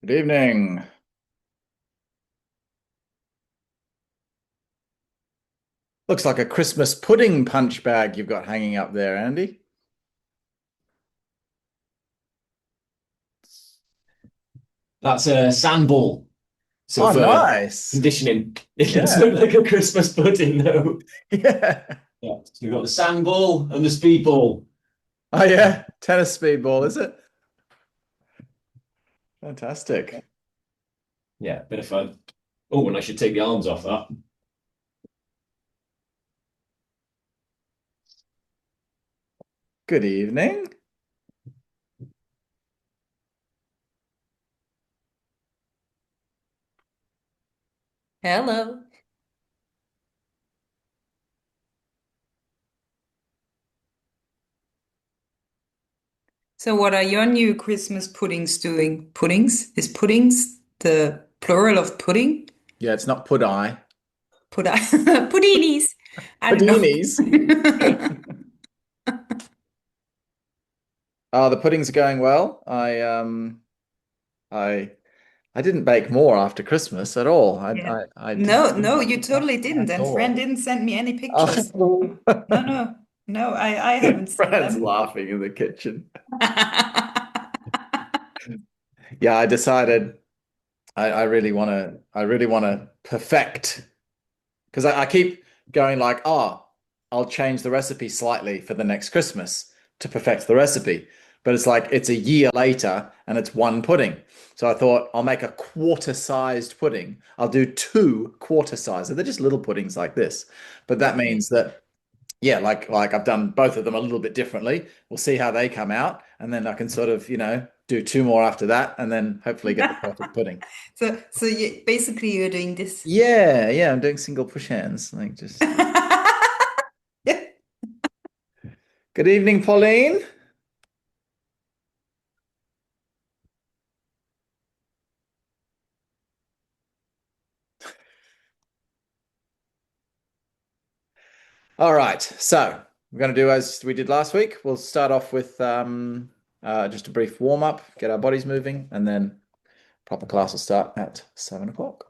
Good evening. Looks like a Christmas pudding punch bag you've got hanging up there, Andy. That's a sandball. So Oh, for nice. conditioning, it does Yeah. look like a Christmas pudding, though. Yeah. Yeah. So we've got the sandball and the speedball. Oh, yeah. Tennis speedball, is it? Fantastic. Yeah, bit of fun. Oh, and I should take the arms off that. Good evening. Hello. So what are your new Christmas puddings doing? Puddings? Is puddings the plural of pudding? Yeah, it's not pud-I. Pudinis. I don't Pudinis. know. The puddings are going well. I I didn't bake more after Christmas at all. Yeah. I didn't No, do no, much you totally didn't. at And Fran all. didn't send me any pictures. Oh. No, no, no, I haven't seen Fran's them. laughing in the kitchen. Yeah, I decided. I really want to perfect because I keep going like, oh, I'll change the recipe slightly for the next Christmas to perfect the recipe. But it's like it's a year later and it's one pudding. So I thought I'll make a quarter-sized pudding. I'll do two quarter sized. They're just little puddings like this. But that Okay. means that yeah, like I've done both of them a little bit differently. We'll see how they come out, and then I can sort of, do two more after that, and then hopefully get the perfect pudding. So basically you're doing this. Yeah, yeah, I'm doing single push hands. Like just good evening, Pauline. All right, so we're going to do as we did last week. We'll start off with just a brief warm up, get our bodies moving, and then proper class will start at 7 o'clock.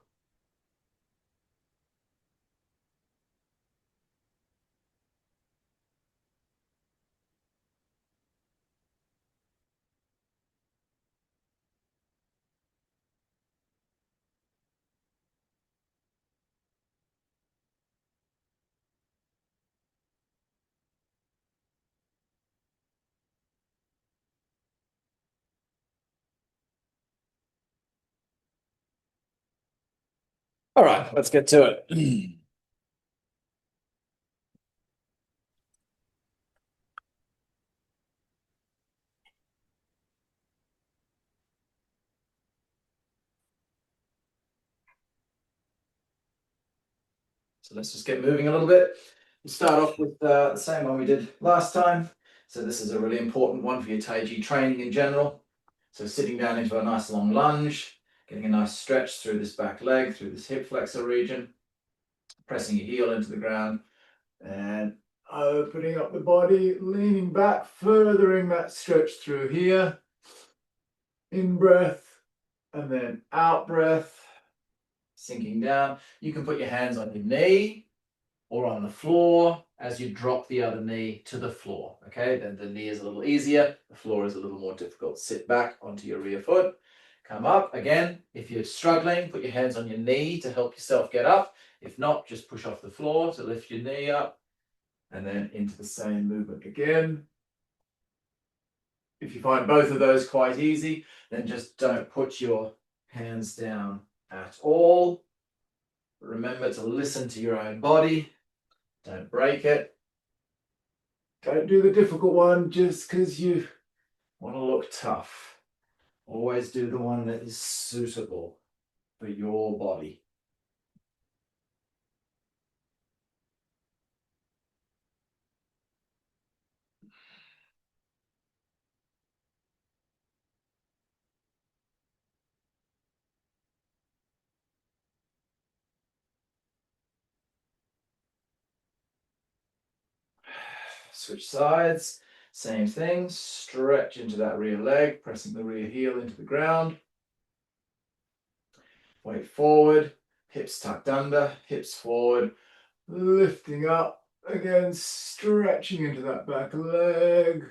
All right, let's get to it. So let's just get moving a little bit. We'll start off with the same one we did last time. So this is a really important one for your Taiji training in general. So sitting down into a nice long lunge, getting a nice stretch through this back leg, through this hip flexor region, pressing your heel into the ground, and opening up the body, leaning back, furthering that stretch through here. In breath, and then out breath, sinking down. You can put your hands on your knee or on the floor as you drop the other knee to the floor. Okay, then the knee is a little easier, the floor is a little more difficult. Sit back onto your rear foot, come up. Again, if you're struggling, put your hands on your knee to help yourself get up. If not, just push off the floor to lift your knee up and then into the same movement again. If you find both of those quite easy, then just don't put your hands down at all. Remember to listen to your own body. Don't break it. Don't do the difficult one just because you want to look tough. Always do the one that is suitable for your body. Switch sides. Same thing. Stretch into that rear leg, pressing the rear heel into the ground. weight forward, hips tucked under, hips forward, lifting up, again stretching into that back leg,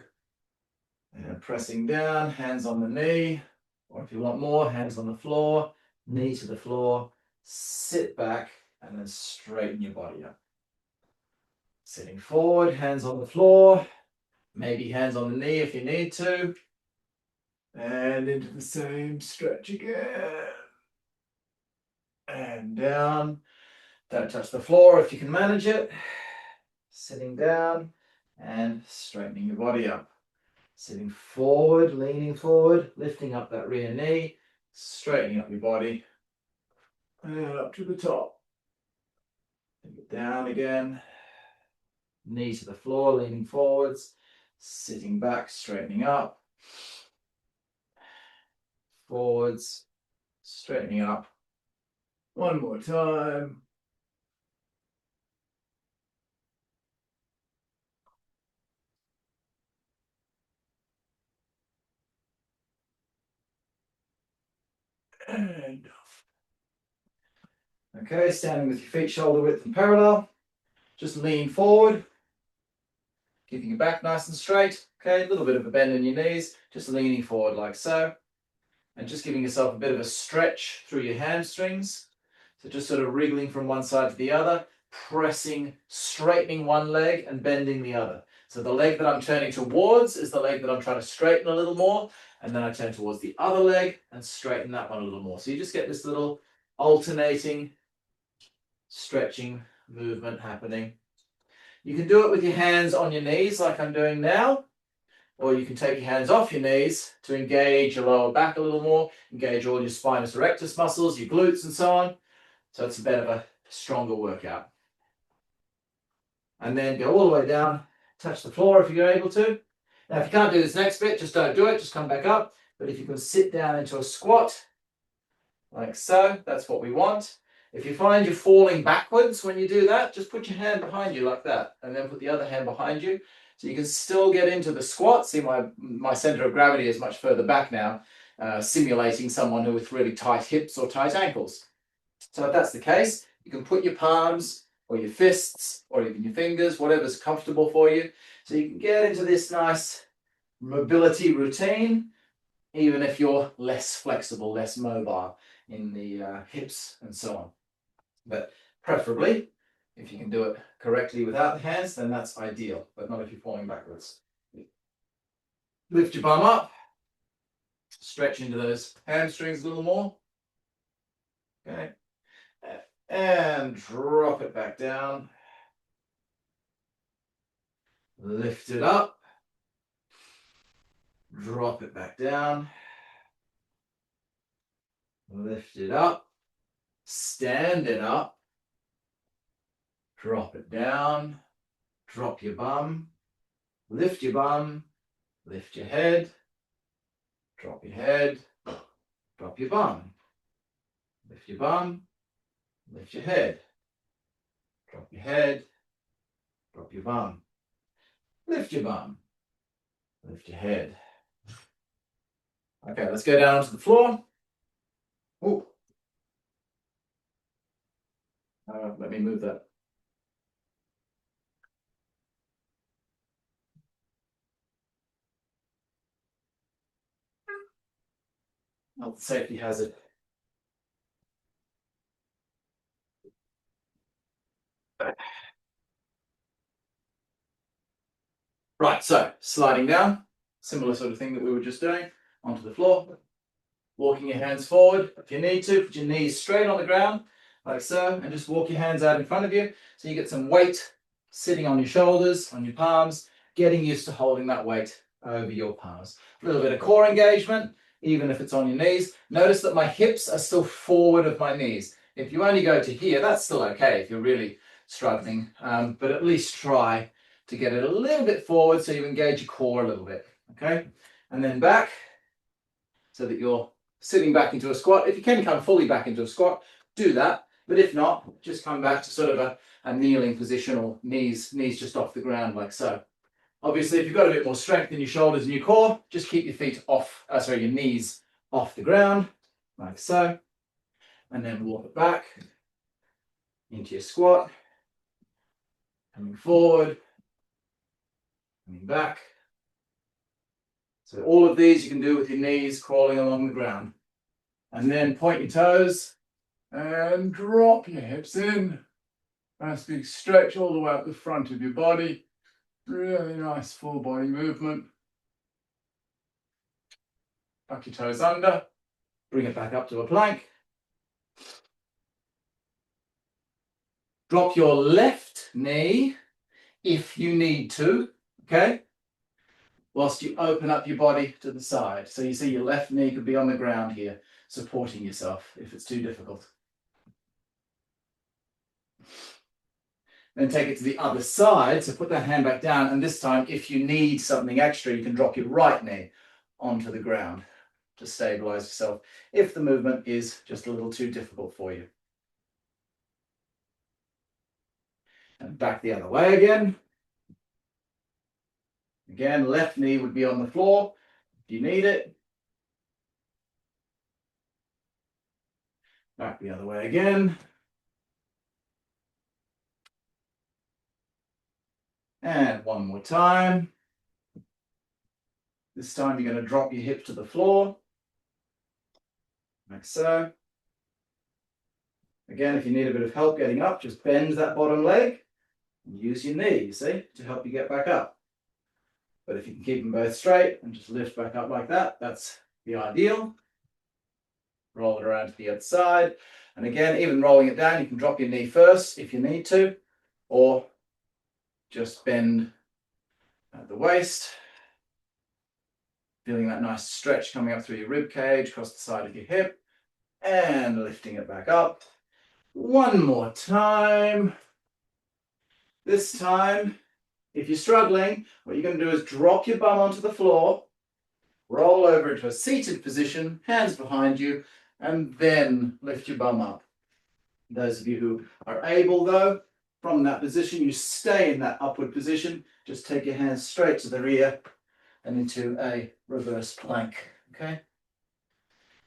and pressing down, hands on the knee, or if you want more, hands on the floor, knee to the floor, sit back, and then straighten your body up. Sitting forward, hands on the floor, maybe hands on the knee if you need to, and into the same stretch again, and down. Don't touch the floor if you can manage it. Sitting down and straightening your body up. Sitting forward, leaning forward, lifting up that rear knee, straightening up your body, and up to the top. Take it down again. Knee to the floor, leaning forwards, sitting back, straightening up. Forwards, straightening up. One more time. And okay, standing with your feet shoulder width and parallel. Just lean forward, keeping your back nice and straight. Okay, a little bit of a bend in your knees, just leaning forward like so. And just giving yourself a bit of a stretch through your hamstrings. So just sort of wriggling from one side to the other, pressing, straightening one leg and bending the other. So the leg that I'm turning towards is the leg that I'm trying to straighten a little more. And then I turn towards the other leg and straighten that one a little more. So you just get this little alternating stretching movement happening. You can do it with your hands on your knees like I'm doing now, or you can take your hands off your knees to engage your lower back a little more, engage all your spinous erectus muscles, your glutes and so on. So it's a bit of a stronger workout. And then go all the way down, touch the floor if you're able to. Now if you can't do this next bit, just don't do it, just come back up. But if you can sit down into a squat, like so, that's what we want. If you find you're falling backwards when you do that, just put your hand behind you like that, and then put the other hand behind you. So you can still get into the squat. See, my center of gravity is much further back now, simulating someone with really tight hips or tight ankles. So if that's the case, you can put your palms or your fists or even your fingers, whatever's comfortable for you. So you can get into this nice mobility routine, even if you're less flexible, less mobile in the hips and so on. But preferably, if you can do it correctly without the hands, then that's ideal, but not if you're falling backwards. Lift your bum up, stretch into those hamstrings a little more. Okay. And drop it back down. Lift it up. Drop it back down. Lift it up. Stand it up. Drop it down. Drop your bum. Lift your bum. Lift your head. Drop your head. Drop your bum. Lift your bum. Lift your head. Drop your head. Drop your bum. Lift your bum. Lift your head. Okay, let's go down onto the floor. Oh. Let me move that. Health safety hazard. Right, so sliding down, similar sort of thing that we were just doing, onto the floor. Walking your hands forward if you need to. Put your knees straight on the ground, like so, and just walk your hands out in front of you. So you get some weight sitting on your shoulders, on your palms, getting used to holding that weight over your palms. A little bit of core engagement, even if it's on your knees. Notice that my hips are still forward of my knees. If you only go to here, that's still okay if you're really struggling, but at least try to get it a little bit forward so you engage your core a little bit, okay? And then back so that you're sitting back into a squat. If you can come fully back into a squat, do that. But if not, just come back to sort of a kneeling position or knees just off the ground like so. Obviously, if you've got a bit more strength in your shoulders and your core, just keep your feet off, your knees off the ground like so. and then walk it back into your squat, coming forward, coming back. So all of these you can do with your knees crawling along the ground. And then point your toes and drop your hips in. Nice big stretch all the way up the front of your body. Really nice full body movement. Tuck your toes under. Bring it back up to a plank. Drop your left knee if you need to, okay? Whilst you open up your body to the side. So you see your left knee could be on the ground here, supporting yourself if it's too difficult. Then take it to the other side. So put that hand back down. And this time, if you need something extra, you can drop your right knee onto the ground to stabilize yourself if the movement is just a little too difficult for you. And back the other way again. Again, left knee would be on the floor if you need it. Back the other way again. And one more time. This time you're going to drop your hip to the floor, like so. Again, if you need a bit of help getting up, just bend that bottom leg and use your knee, you see, to help you get back up. But if you can keep them both straight and just lift back up like that, that's the ideal. Roll it around to the other side. And again, even rolling it down, you can drop your knee first if you need to, or just bend at the waist. Feeling that nice stretch coming up through your rib cage, across the side of your hip, and lifting it back up. One more time. This time, if you're struggling, what you're going to do is drop your bum onto the floor, roll over into a seated position, hands behind you, and then lift your bum up. Those of you who are able, though, from that position, you stay in that upward position. Just take your hands straight to the rear and into a reverse plank, okay?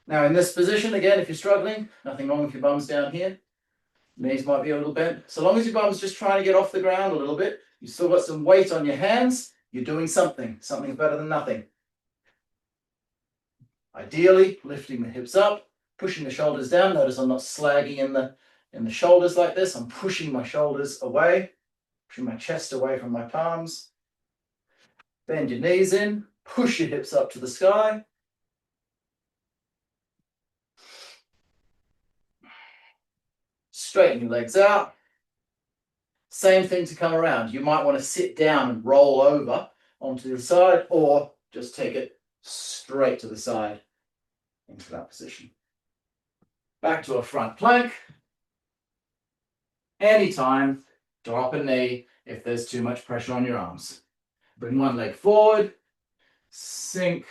Now in this position, again, if you're struggling, nothing wrong with your bums down here. Knees might be a little bent. So long as your bum's just trying to get off the ground a little bit, you've still got some weight on your hands, you're doing something. Something's better than nothing. Ideally, lifting the hips up, pushing the shoulders down. Notice I'm not slagging in the shoulders like this. I'm pushing my shoulders away, pushing my chest away from my palms. Bend your knees in, push your hips up to the sky. Straighten your legs out. Same thing to come around. You might want to sit down and roll over onto the side, or just take it straight to the side into that position. Back to a front plank. Anytime, drop a knee if there's too much pressure on your arms. Bring one leg forward, sink,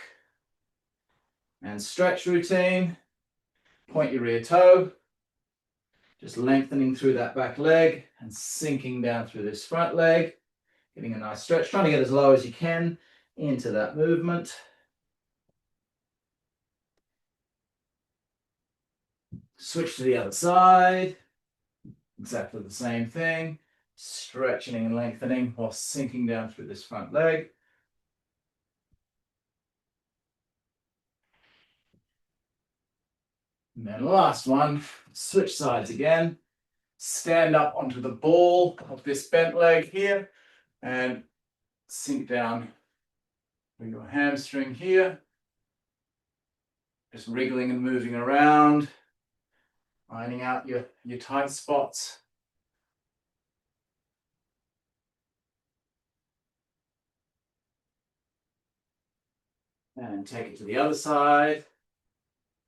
and stretch routine. Point your rear toe, just lengthening through that back leg and sinking down through this front leg, getting a nice stretch, trying to get as low as you can into that movement. Switch to the other side, exactly the same thing, stretching and lengthening while sinking down through this front leg. And then last one, switch sides again. Stand up onto the ball of this bent leg here and sink down with your hamstring here. Just wriggling and moving around, finding out your tight spots. And take it to the other side.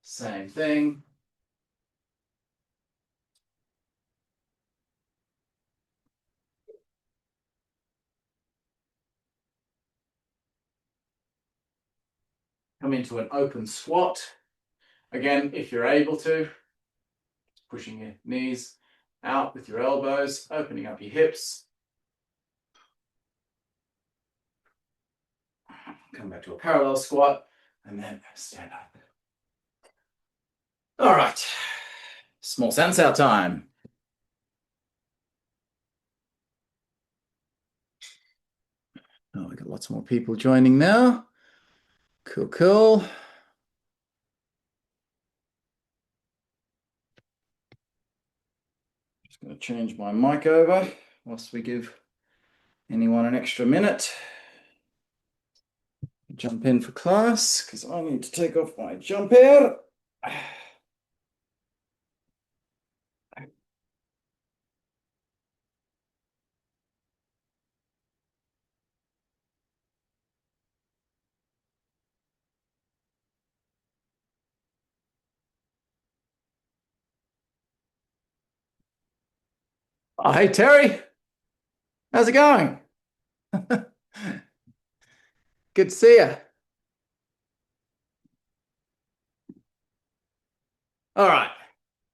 Same thing. Come into an open squat. Again, if you're able to, pushing your knees out with your elbows, opening up your hips. Come back to a parallel squat and then stand up. All right. Small sensor time. Oh, we got lots more people joining now. Cool, cool. Just going to change my mic over whilst we give anyone an extra minute. Jump in for class because I need to take off my jumper. Oh, hey, Terry. How's it going? Good to see you. All right,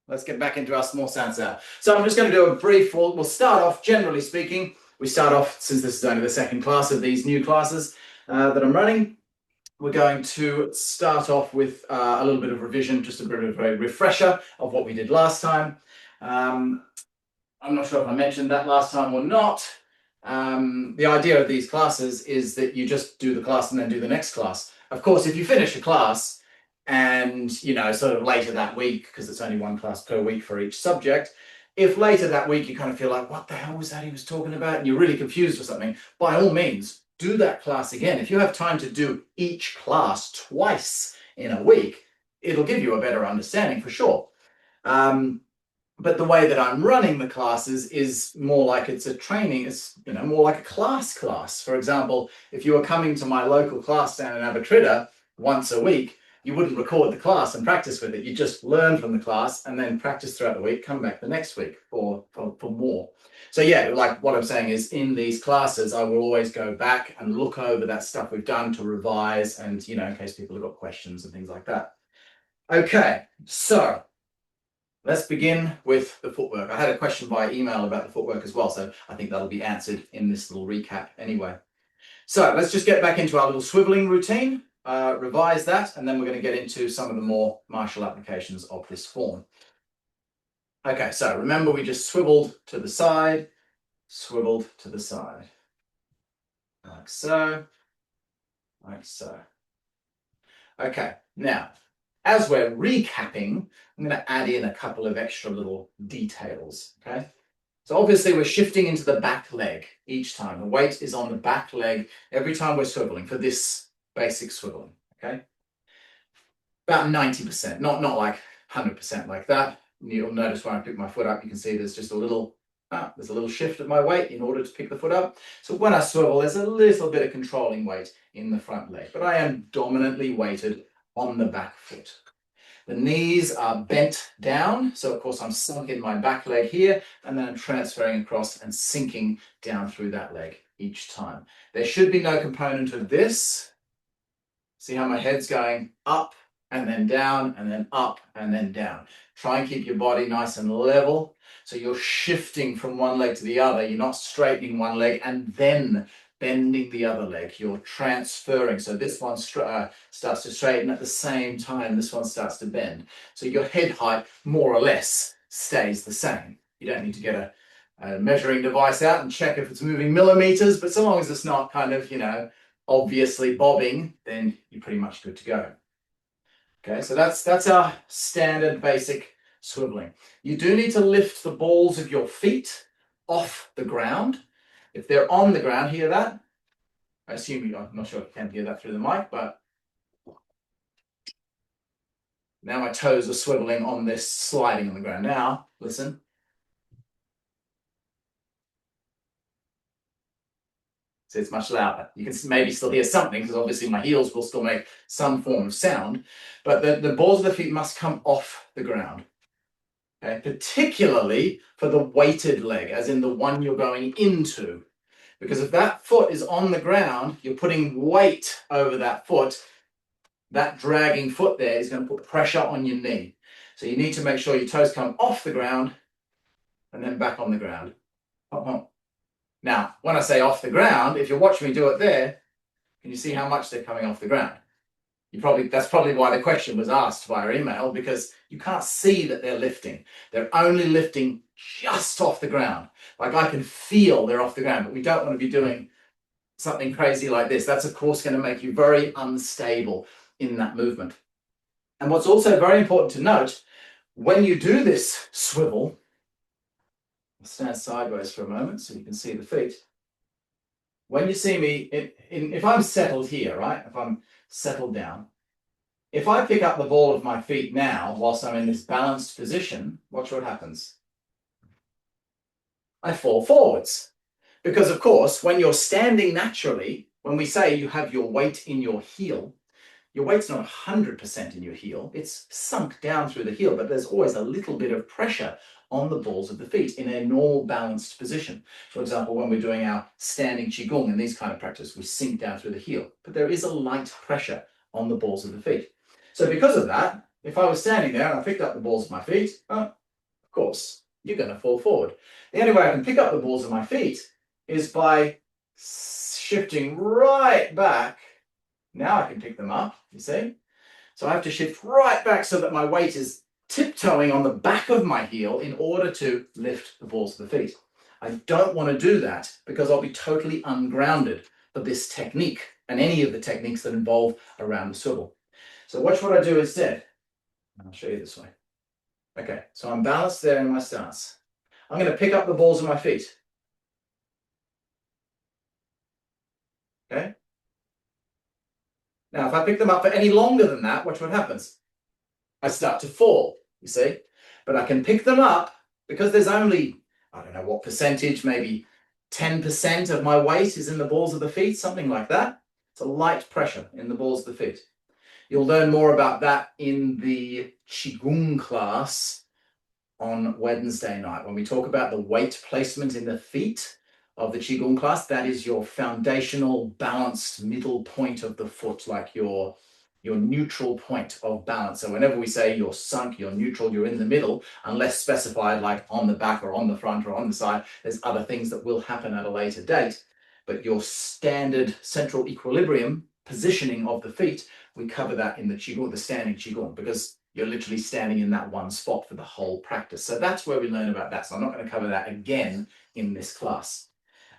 let's get back into our small sensor. So I'm just going to do a brief, we'll start off, generally speaking, we start off, since this is only the second class of these new classes that I'm running, we're going to start off with a little bit of revision, just a bit of a refresher of what we did last time. I'm not sure if I mentioned that last time or not. The idea of these classes is that you just do the class and then do the next class. Of course, if you finish a class and, sort of later that week, because it's only one class per week for each subject, if later that week you kind of feel like, what the hell was that he was talking about? And you're really confused or something, by all means, do that class again. If you have time to do each class twice in a week, it'll give you a better understanding for sure. But the way that I'm running the classes is more like it's a training, it's more like a class. For example, if you were coming to my local class down in Abertrida once a week, you wouldn't record the class and practice with it. You just learn from the class and then practice throughout the week, come back the next week for more. So yeah, like what I'm saying is in these classes, I will always go back and look over that stuff we've done to revise and, in case people have got questions and things like that. Okay, so let's begin with the footwork. I had a question by email about the footwork as well, so I think that'll be answered in this little recap anyway. So let's just get back into our little swiveling routine, revise that, and then we're going to get into some of the more martial applications of this form. Okay, so remember we just swiveled to the side, swiveled to the side. Like so, like so. Okay, now, as we're recapping, I'm going to add in a couple of extra little details, okay? So obviously we're shifting into the back leg each time. The weight is on the back leg every time we're swiveling for this basic swiveling, okay? About 90%, not like 100% like that. You'll notice when I pick my foot up, you can see there's just a little, there's a little shift of my weight in order to pick the foot up. So when I swivel, there's a little bit of controlling weight in the front leg, but I am dominantly weighted on the back foot. The knees are bent down, so of course I'm sunk in my back leg here, and then I'm transferring across and sinking down through that leg each time. There should be no component of this. See how my head's going up and then down and then up and then down. Try and keep your body nice and level. So you're shifting from one leg to the other. You're not straightening one leg and then bending the other leg. You're transferring. So this one starts to straighten at the same time this one starts to bend. So your head height more or less stays the same. You don't need to get a measuring device out and check if it's moving millimeters, but so long as it's not kind of, obviously bobbing, then you're pretty much good to go. Okay, so that's our standard basic swiveling. You do need to lift the balls of your feet off the ground. If they're on the ground, hear that? I assume I'm not sure if you can hear that through the mic, but now my toes are swiveling on this, sliding on the ground. Now, listen. So it's much louder. You can maybe still hear something because obviously my heels will still make some form of sound, but the balls of the feet must come off the ground. Okay, particularly for the weighted leg, as in the one you're going into. Because if that foot is on the ground, you're putting weight over that foot. That dragging foot there is going to put pressure on your knee. So you need to make sure your toes come off the ground and then back on the ground. Now, when I say off the ground, if you're watching me do it there, can you see how much they're coming off the ground? That's probably why the question was asked via email, because you can't see that they're lifting. They're only lifting just off the ground. Like I can feel they're off the ground, but we don't want to be doing something crazy like this. That's of course going to make you very unstable in that movement. And what's also very important to note, when you do this swivel, I'll stand sideways for a moment so you can see the feet. When you see me, if I'm settled here, right? If I'm settled down, if I pick up the ball of my feet now, whilst I'm in this balanced position, watch what happens. I fall forwards. Because of course, when you're standing naturally, when we say you have your weight in your heel, your weight's not 100% in your heel, it's sunk down through the heel, but there's always a little bit of pressure on the balls of the feet in a normal balanced position. For example, when we're doing our standing qigong and these kind of practice, we sink down through the heel, but there is a light pressure on the balls of the feet. So because of that, if I was standing there and I picked up the balls of my feet, of course, you're going to fall forward. The only way I can pick up the balls of my feet is by shifting right back. Now I can pick them up, you see? So I have to shift right back so that my weight is tiptoeing on the back of my heel in order to lift the balls of the feet. I don't want to do that because I'll be totally ungrounded for this technique and any of the techniques that involve around the swivel. So watch what I do instead. I'll show you this way. Okay, so I'm balanced there in my stance. I'm going to pick up the balls of my feet. Okay? Now, if I pick them up for any longer than that, watch what happens. I start to fall, you see? But I can pick them up because there's only, I don't know what percentage, maybe 10% of my weight is in the balls of the feet, something like that. It's a light pressure in the balls of the feet. You'll learn more about that in the Qigong class on Wednesday night. When we talk about the weight placement in the feet of the Qigong class, that is your foundational balanced middle point of the foot, like your neutral point of balance. So whenever we say you're sunk, you're neutral, you're in the middle, unless specified like on the back or on the front or on the side, there's other things that will happen at a later date. But your standard central equilibrium positioning of the feet, we cover that in the Qigong, the standing Qigong, because you're literally standing in that one spot for the whole practice. So that's where we learn about that. So I'm not going to cover that again in this class.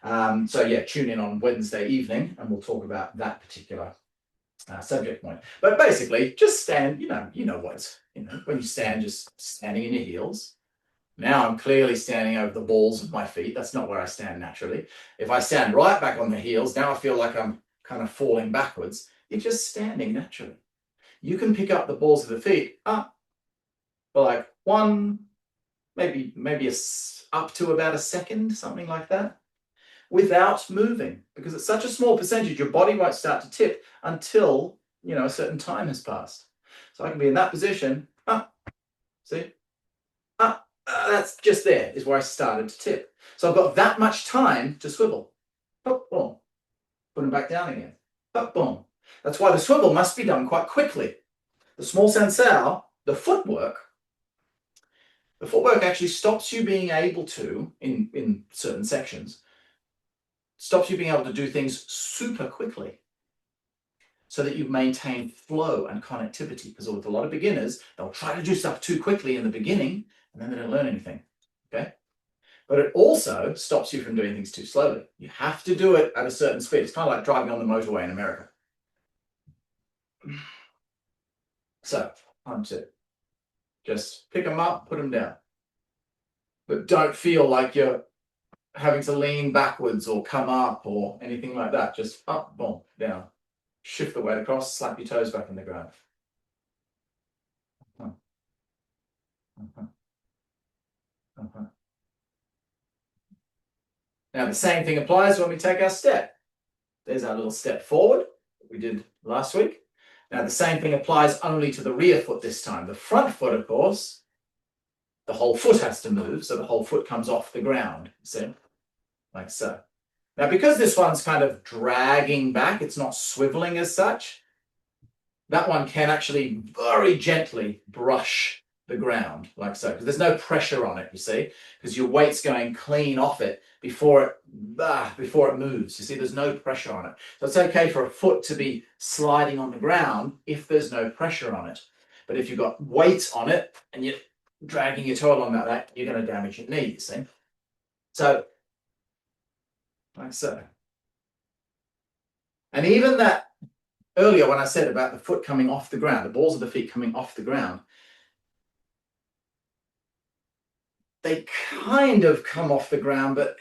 So yeah, tune in on Wednesday evening and we'll talk about that particular subject point. But basically, just stand, you know what, when you stand, just standing in your heels. Now I'm clearly standing over the balls of my feet. That's not where I stand naturally. If I stand right back on the heels, now I feel like I'm kind of falling backwards. You're just standing naturally. You can pick up the balls of the feet up for like one, maybe up to about a second, something like that, without moving, because it's such a small percentage, your body won't start to tip until, a certain time has passed. So I can be in that position, see, that's just there is where I started to tip. So I've got that much time to swivel. Boom, boom. Put them back down again. Boom, boom. That's why the swivel must be done quite quickly. The small sensao, the footwork actually stops you being able to, in certain sections, stops you being able to do things super quickly so that you maintain flow and connectivity. Because with a lot of beginners, they'll try to do stuff too quickly in the beginning and then they don't learn anything, okay? But it also stops you from doing things too slowly. You have to do it at a certain speed. It's kind of like driving on the motorway in America. So, time to just pick them up, put them down. But don't feel like you're having to lean backwards or come up or anything like that. Just up, boom, down. Shift the weight across, slap your toes back in the ground. Now the same thing applies when we take our step. There's our little step forward that we did last week. Now the same thing applies only to the rear foot this time. The front foot, of course, the whole foot has to move, so the whole foot comes off the ground, see? Like so. Now because this one's kind of dragging back, it's not swiveling as such, that one can actually very gently brush the ground, like so, because there's no pressure on it, you see, because your weight's going clean off it before it moves. You see, there's no pressure on it. So it's okay for a foot to be sliding on the ground if there's no pressure on it. But if you've got weight on it and you're dragging your toe along like that, you're going to damage your knee, you see. So, like so. And even that earlier when I said about the foot coming off the ground, the balls of the feet coming off the ground, they kind of come off the ground, but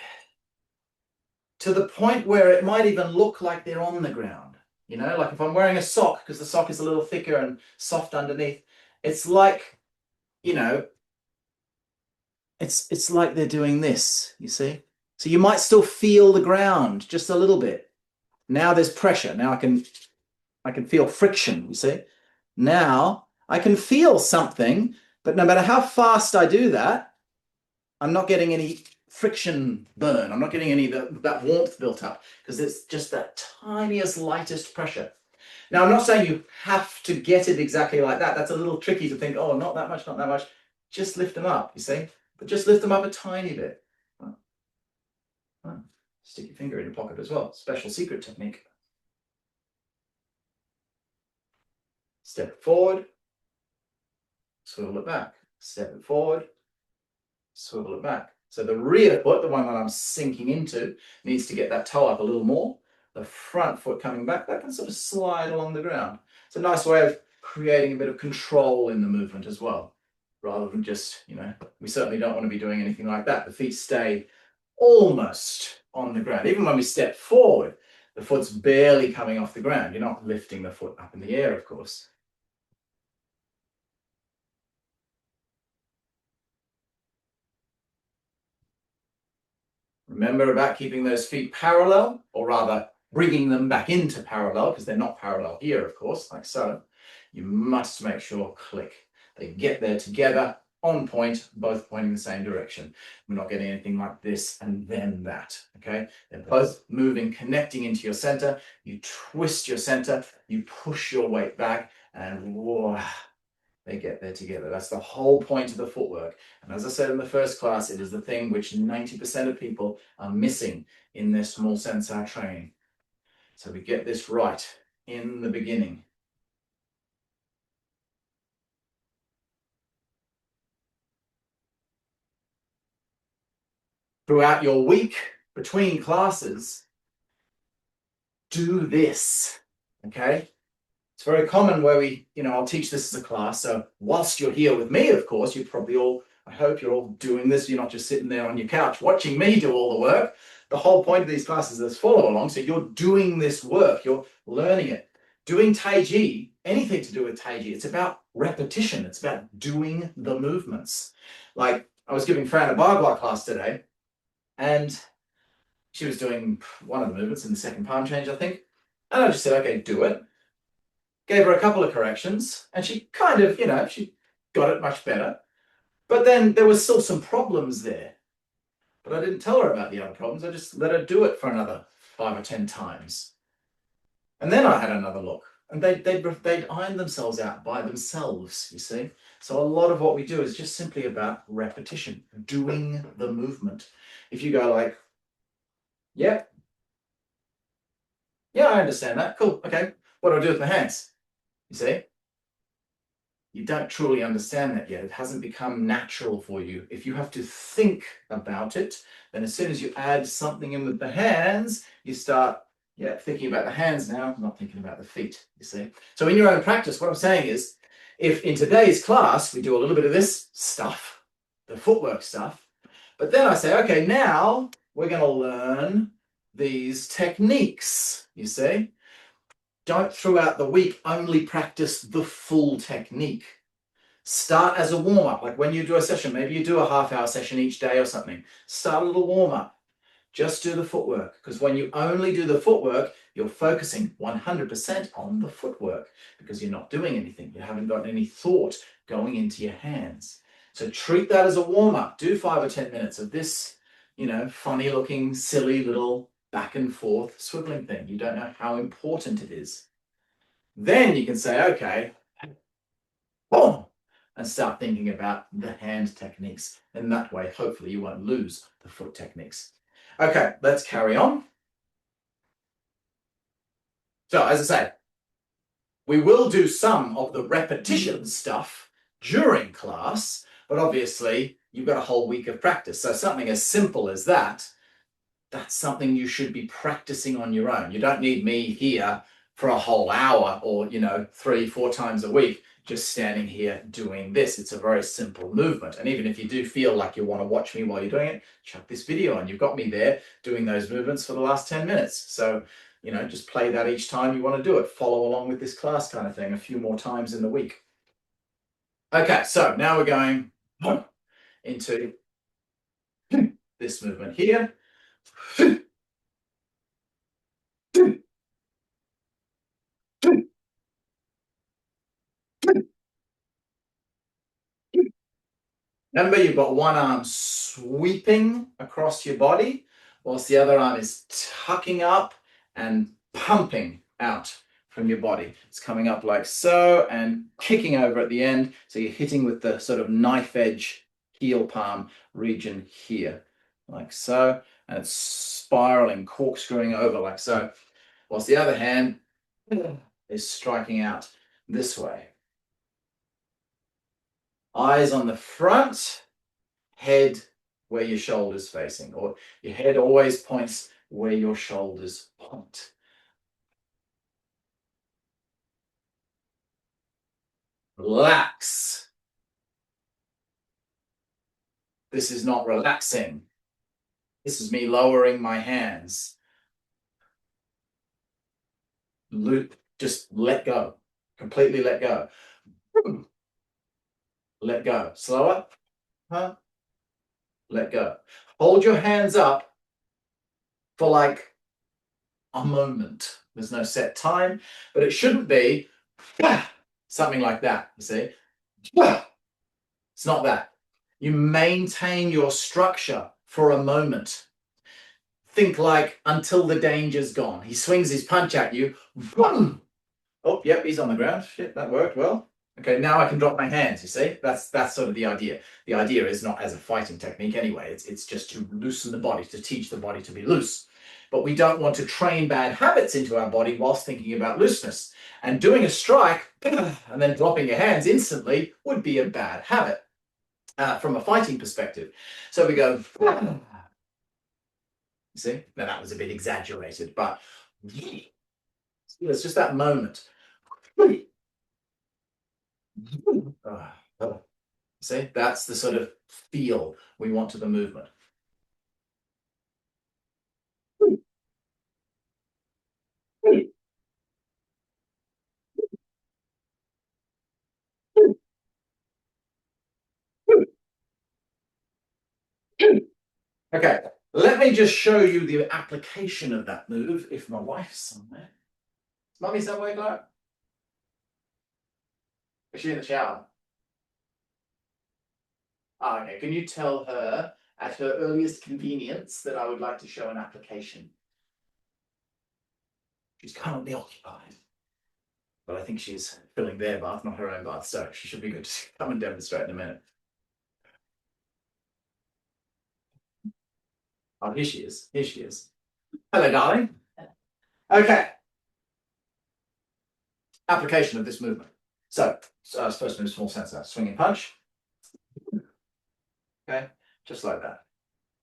to the point where it might even look like they're on the ground. You know, like if I'm wearing a sock, because the sock is a little thicker and soft underneath, it's like, you know, it's like they're doing this, you see? So you might still feel the ground just a little bit. Now there's pressure. Now I can feel friction, you see? Now I can feel something, but no matter how fast I do that, I'm not getting any friction burn. I'm not getting any of that warmth built up because it's just that tiniest, lightest pressure. Now, I'm not saying you have to get it exactly like that. That's a little tricky to think, oh, not that much, not that much. Just lift them up, you see? But just lift them up a tiny bit. Stick your finger in your pocket as well. Special secret technique. Step it forward, swivel it back. Step it forward, swivel it back. So the rear foot, the one that I'm sinking into, needs to get that toe up a little more. The front foot coming back, that can sort of slide along the ground. It's a nice way of creating a bit of control in the movement as well, rather than just, you know, we certainly don't want to be doing anything like that. The feet stay almost on the ground. Even when we step forward, the foot's barely coming off the ground. You're not lifting the foot up in the air, of course. Remember about keeping those feet parallel, or rather bringing them back into parallel, because they're not parallel here, of course, like so. You must make sure, click, they get there together, on point, both pointing the same direction. We're not getting anything like this and then that, okay? They're both moving, connecting into your center. You twist your center, you push your weight back, and whoa, they get there together. That's the whole point of the footwork. And as I said in the first class, it is the thing which 90% of people are missing in their small sensor training. So we get this right in the beginning. Throughout your week, between classes, do this, okay? It's very common where I'll teach this as a class. So whilst you're here with me, of course, I hope you're all doing this. You're not just sitting there on your couch watching me do all the work. The whole point of these classes is follow along. So you're doing this work, you're learning it. Doing Taiji, anything to do with Taiji, it's about repetition. It's about doing the movements. Like I was giving Fran a Bagua class today, and she was doing one of the movements in the second palm change, I think. And I just said, okay, do it. Gave her a couple of corrections, and she kind of, she got it much better. But then there was still some problems there. But I didn't tell her about the other problems. I just let her do it for another 5 or 10 times. And then I had another look. And they'd iron themselves out by themselves, you see. So a lot of what we do is just simply about repetition, doing the movement. If you go like, yeah, I understand that. Cool. Okay. What do I do with my hands? You see? You don't truly understand that yet. It hasn't become natural for you. If you have to think about it, then as soon as you add something in with the hands, you start thinking about the hands now, not thinking about the feet, you see. So in your own practice, what I'm saying is, if in today's class, we do a little bit of this stuff, the footwork stuff, but then I say, okay, now we're going to learn these techniques, you see. Don't throughout the week only practice the full technique. Start as a warm-up, like when you do a session, maybe you do a half-hour session each day or something. Start a little warm-up. Just do the footwork, because when you only do the footwork, you're focusing 100% on the footwork because you're not doing anything. You haven't got any thought going into your hands. So treat that as a warm-up. Do 5 or 10 minutes of this, funny-looking, silly little back and forth swiveling thing. You don't know how important it is. Then you can say, okay, boom, and start thinking about the hand techniques. And that way, hopefully you won't lose the foot techniques. Okay, let's carry on. So as I say, we will do some of the repetition stuff during class, but obviously you've got a whole week of practice. So something as simple as that, that's something you should be practicing on your own. You don't need me here for a whole hour or, 3-4 times a week, just standing here doing this. It's a very simple movement. And even if you do feel like you want to watch me while you're doing it, chuck this video on. You've got me there doing those movements for the last 10 minutes. So, just play that each time you want to do it. Follow along with this class kind of thing a few more times in the week. Okay, so now we're going into this movement here. Remember, you've got one arm sweeping across your body, whilst the other arm is tucking up and pumping out from your body. It's coming up like so and kicking over at the end. So you're hitting with the sort of knife edge heel palm region here, like so. And it's spiraling, corkscrewing over like so. Whilst the other hand is striking out this way. Eyes on the front, head where your shoulders facing, or your head always points where your shoulders point. Relax. This is not relaxing. This is me lowering my hands. Just let go. Completely let go. Let go. Slower. Let go. Hold your hands up for like a moment. There's no set time, but it shouldn't be something like that, you see? It's not that. You maintain your structure for a moment. Think like until the danger's gone. He swings his punch at you. Boom! Oh, yep, he's on the ground. Shit, that worked well. Okay, now I can drop my hands, you see? That's sort of the idea. The idea is not as a fighting technique anyway. It's just to loosen the body, to teach the body to be loose. But we don't want to train bad habits into our body whilst thinking about looseness. And doing a strike and then dropping your hands instantly would be a bad habit from a fighting perspective. So we go, you see? Now that was a bit exaggerated, but it's just that moment. See, that's the sort of feel we want to the movement. Okay, let me just show you the application of that move if my wife's somewhere. Is Mummy somewhere, Clark? Is she in the shower? Ah, okay, can you tell her at her earliest convenience that I would like to show an application? She's currently occupied. But I think she's filling their bath, not her own bath, so she should be good to come and demonstrate in a minute. Oh, here she is. Here she is. Hello, darling. Okay. Application of this movement. So first move, small sensor, swinging punch. Okay, just like that.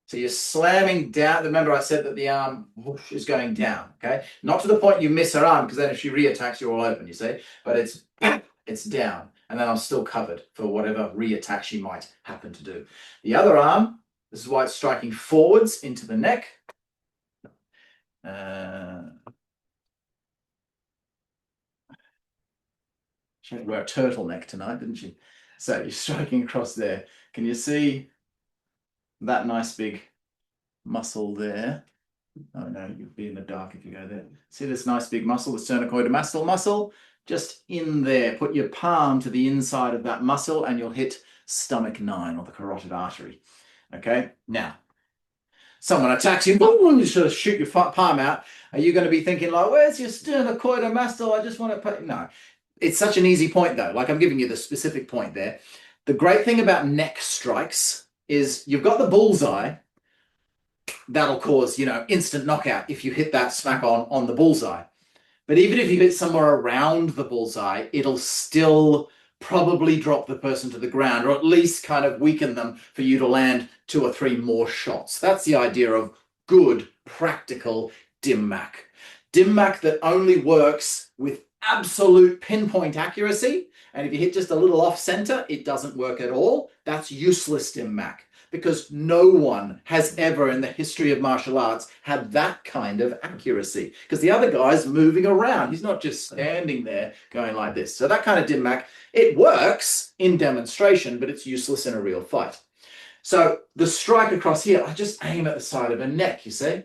So you're slamming down. Remember I said that the arm whoosh, is going down, okay? Not to the point you miss her arm, because then if she re-attacks, you're all open, you see? But it's down, and then I'm still covered for whatever re-attack she might happen to do. The other arm, this is why it's striking forwards into the neck. She had to wear a turtleneck tonight, didn't she? So you're striking across there. Can you see that nice big muscle there? Oh no, you'll be in the dark if you go there. See this nice big muscle, the sternocleidomastoid muscle? Just in there. Put your palm to the inside of that muscle and you'll hit stomach 9 or the carotid artery. Okay, now, someone attacks you, boom, you sort of shoot your palm out. Are you going to be thinking like, where's your sternocleidomastoid? I just want to put, no. It's such an easy point though. Like I'm giving you the specific point there. The great thing about neck strikes is you've got the bullseye. That'll cause, instant knockout if you hit that smack on the bullseye. But even if you hit somewhere around the bullseye, it'll still probably drop the person to the ground, or at least kind of weaken them for you to land 2 or 3 more shots. That's the idea of good, practical dim mac. Dim mac that only works with absolute pinpoint accuracy. And if you hit just a little off center, it doesn't work at all. That's useless dim mac, because no one has ever in the history of martial arts had that kind of accuracy, because the other guy's moving around. He's not just standing there going like this. So that kind of dim mac, it works in demonstration, but it's useless in a real fight. So the strike across here, I just aim at the side of her neck, you see?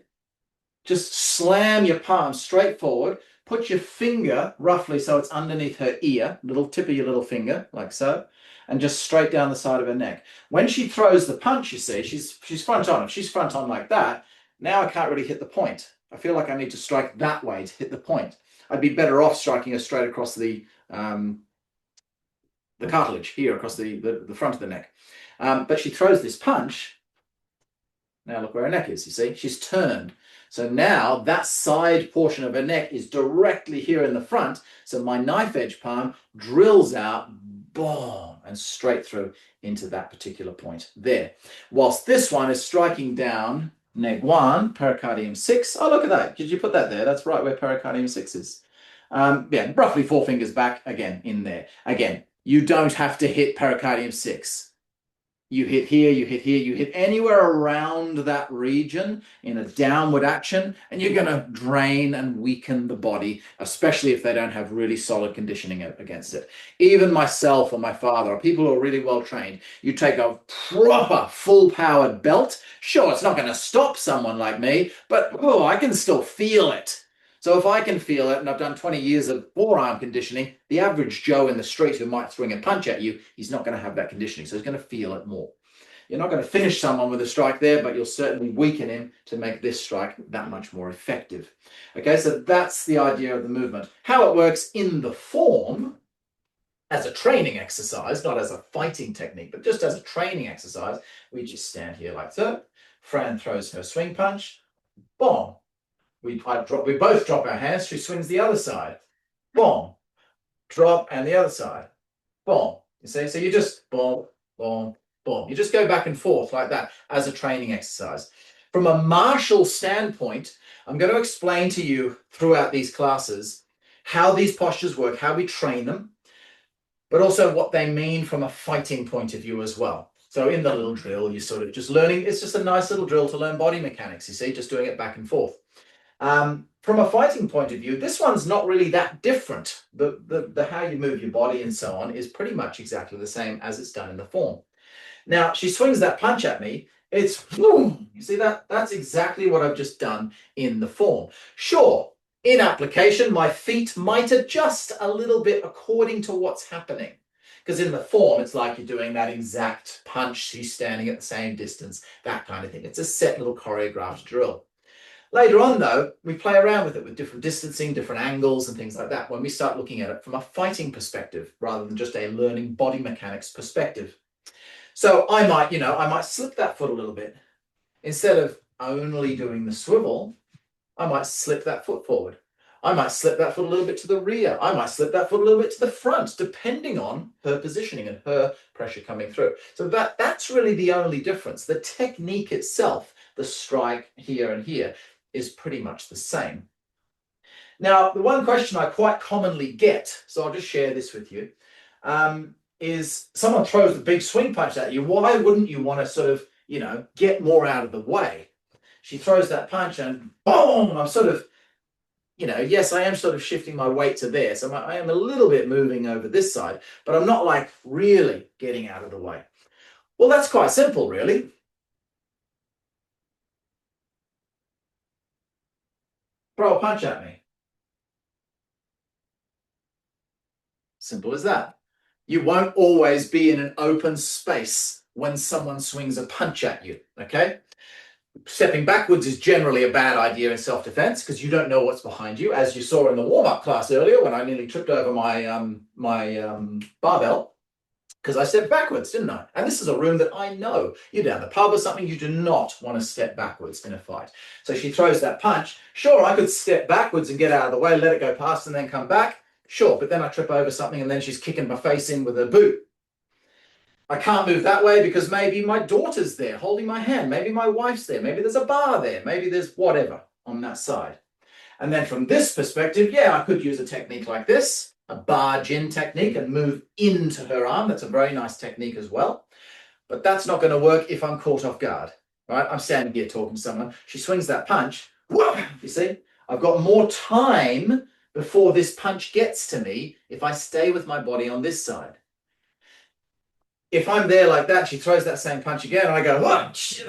Just slam your palm straight forward, put your finger roughly so it's underneath her ear, little tip of your little finger, like so, and just straight down the side of her neck. When she throws the punch, you see, she's front on. If she's front on like that, now I can't really hit the point. I feel like I need to strike that way to hit the point. I'd be better off striking her straight across the cartilage here, across the front of the neck. But she throws this punch. Now look where her neck is, you see? She's turned. So now that side portion of her neck is directly here in the front. So my knife edge palm drills out, boom, and straight through into that particular point there. Whilst this one is striking down neg 1, pericardium 6. Oh, look at that. Did you put that there? That's right where pericardium 6 is. Yeah, roughly 4 fingers back, again, in there. Again, you don't have to hit pericardium 6. You hit here, you hit here, you hit anywhere around that region in a downward action, and you're going to drain and weaken the body, especially if they don't have really solid conditioning against it. Even myself or my father, or people who are really well trained, you take a proper full-powered belt. Sure, it's not going to stop someone like me, but oh, I can still feel it. So if I can feel it, and I've done 20 years of forearm conditioning, the average Joe in the street who might swing a punch at you, he's not going to have that conditioning, so he's going to feel it more. You're not going to finish someone with a strike there, but you'll certainly weaken him to make this strike that much more effective. Okay, so that's the idea of the movement. How it works in the form, as a training exercise, not as a fighting technique, but just as a training exercise, we just stand here like so. Fran throws her swing punch, boom. We both drop our hands. She swings the other side. Boom. Drop and the other side. Boom. You see? So you just boom, boom, boom. You just go back and forth like that as a training exercise. From a martial standpoint, I'm going to explain to you throughout these classes how these postures work, how we train them, but also what they mean from a fighting point of view as well. So in the little drill, you're sort of just learning. It's just a nice little drill to learn body mechanics, you see, just doing it back and forth. From a fighting point of view, this one's not really that different. The how you move your body and so on is pretty much exactly the same as it's done in the form. Now, she swings that punch at me. It's boom. You see that? That's exactly what I've just done in the form. Sure, in application, my feet might adjust a little bit according to what's happening. Because in the form, it's like you're doing that exact punch. She's standing at the same distance, that kind of thing. It's a set little choreographed drill. Later on, though, we play around with it with different distancing, different angles and things like that when we start looking at it from a fighting perspective rather than just a learning body mechanics perspective. So I might slip that foot a little bit. Instead of only doing the swivel, I might slip that foot forward. I might slip that foot a little bit to the rear. I might slip that foot a little bit to the front, depending on her positioning and her pressure coming through. So that's really the only difference. The technique itself, the strike here and here, is pretty much the same. Now, the one question I quite commonly get, so I'll just share this with you, is someone throws a big swing punch at you. Why wouldn't you want to sort of, get more out of the way? She throws that punch and boom, I'm sort of, yes, I am sort of shifting my weight to there. So I am a little bit moving over this side, but I'm not like really getting out of the way. Well, that's quite simple, really. Throw a punch at me. Simple as that. You won't always be in an open space when someone swings a punch at you, okay? Stepping backwards is generally a bad idea in self-defense because you don't know what's behind you, as you saw in the warm-up class earlier when I nearly tripped over my barbell. because I stepped backwards, didn't I? And this is a room that I know. You're down the pub or something, you do not want to step backwards in a fight. So she throws that punch. Sure, I could step backwards and get out of the way, let it go past and then come back. Sure, but then I trip over something and then she's kicking my face in with her boot. I can't move that way because maybe my daughter's there holding my hand. Maybe my wife's there. Maybe there's a bar there. Maybe there's whatever on that side. And then from this perspective, yeah, I could use a technique like this, a barge in technique, and move into her arm. That's a very nice technique as well. But that's not going to work if I'm caught off guard, right? I'm standing here talking to someone. She swings that punch. Whoa, you see, I've got more time before this punch gets to me if I stay with my body on this side. If I'm there like that, she throws that same punch again, and I go, what?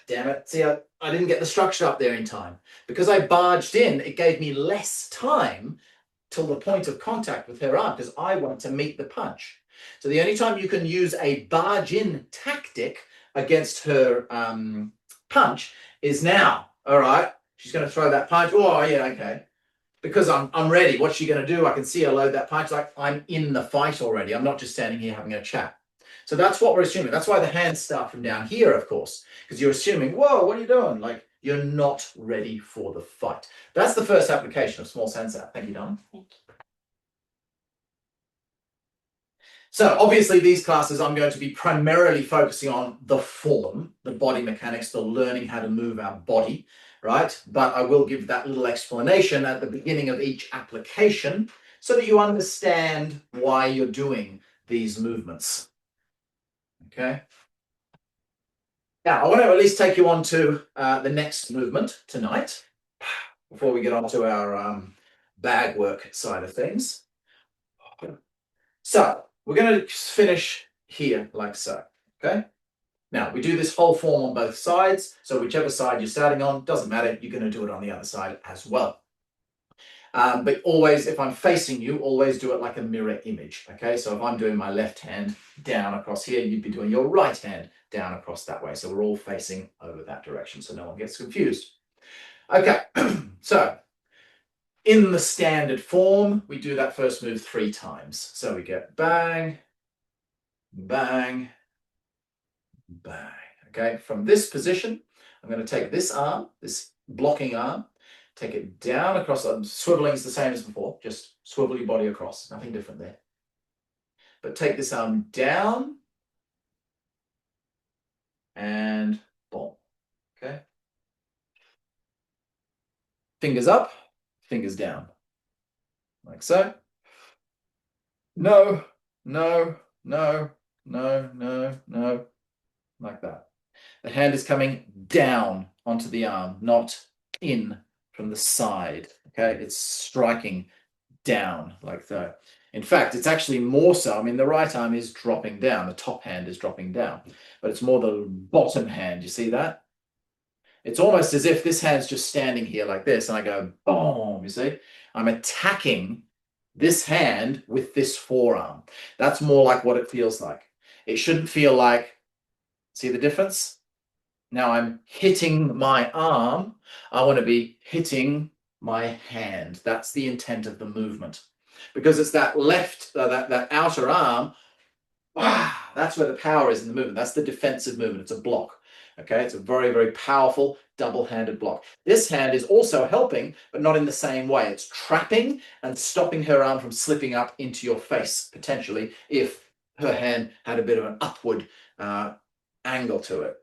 Damn it. See, I didn't get the structure up there in time. Because I barged in, it gave me less time till the point of contact with her arm, because I want to meet the punch. So the only time you can use a barge in tactic against her punch is now. All right, she's going to throw that punch. Oh, yeah, okay. Because I'm ready. What's she going to do? I can see her load that punch. Like, I'm in the fight already. I'm not just standing here having a chat. So that's what we're assuming. That's why the hands start from down here, of course, because you're assuming, whoa, what are you doing? Like, you're not ready for the fight. That's the first application of small sensor. Thank you, Don. Thank you. So obviously these classes, I'm going to be primarily focusing on the form, the body mechanics, the learning how to move our body, right? But I will give that little explanation at the beginning of each application so that you understand why you're doing these movements. Okay. Now, I want to at least take you on to the next movement tonight before we get on to our bag work side of things. So we're going to finish here like so, okay? Now, we do this whole form on both sides, so whichever side you're starting on, doesn't matter, you're going to do it on the other side as well. But always, if I'm facing you, always do it like a mirror image, okay? So if I'm doing my left hand down across here, you'd be doing your right hand down across that way. So we're all facing over that direction, so no one gets confused. Okay, so in the standard form, we do that first move 3 times. So we get bang, bang, bang, okay? From this position, I'm going to take this arm, this blocking arm, take it down across. Swiveling is the same as before, just swivel your body across, nothing different there. But take this arm down and boom, okay? Fingers up, fingers down, like so. No, no, no, no, no, no, like that. The hand is coming down onto the arm, not in from the side, okay? It's striking down like that. In fact, it's actually more so. I mean, the right arm is dropping down. The top hand is dropping down, but it's more the bottom hand. You see that? It's almost as if this hand's just standing here like this, and I go, boom, you see? I'm attacking this hand with this forearm. That's more like what it feels like. It shouldn't feel like, see the difference? Now I'm hitting my arm. I want to be hitting my hand. That's the intent of the movement. Because it's that left, that outer arm, that's where the power is in the movement. That's the defensive movement. It's a block. Okay, it's a very, very powerful double-handed block. This hand is also helping, but not in the same way. It's trapping and stopping her arm from slipping up into your face, potentially, if her hand had a bit of an upward angle to it.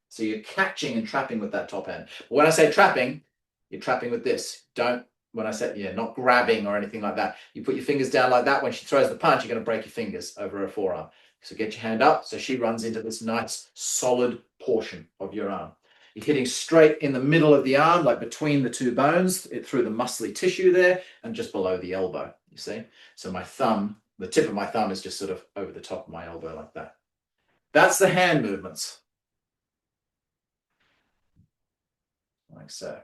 So you're catching and trapping with that top hand. But when I say trapping, you're trapping with this. Don't, when I say, yeah, not grabbing or anything like that. You put your fingers down like that. When she throws the punch, you're going to break your fingers over her forearm. So get your hand up so she runs into this nice solid portion of your arm. You're hitting straight in the middle of the arm, like between the 2 bones, through the muscly tissue there and just below the elbow, you see? So my thumb, the tip of my thumb is just sort of over the top of my elbow like that. That's the hand movements. Like so.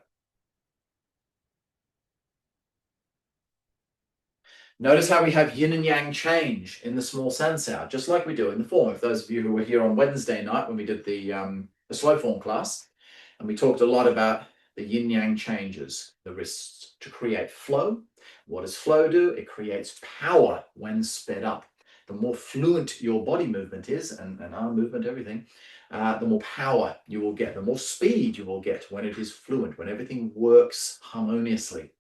Notice how we have yin and yang change in the small sensor, just like we do in the form. If those of you who were here on Wednesday night when we did the slow form class, and we talked a lot about the yin yang changes, the wrists to create flow. What does flow do? It creates power when sped up. the more fluent your body movement is, and arm movement, everything, the more power you will get, the more speed you will get when it is fluent, when everything works harmoniously.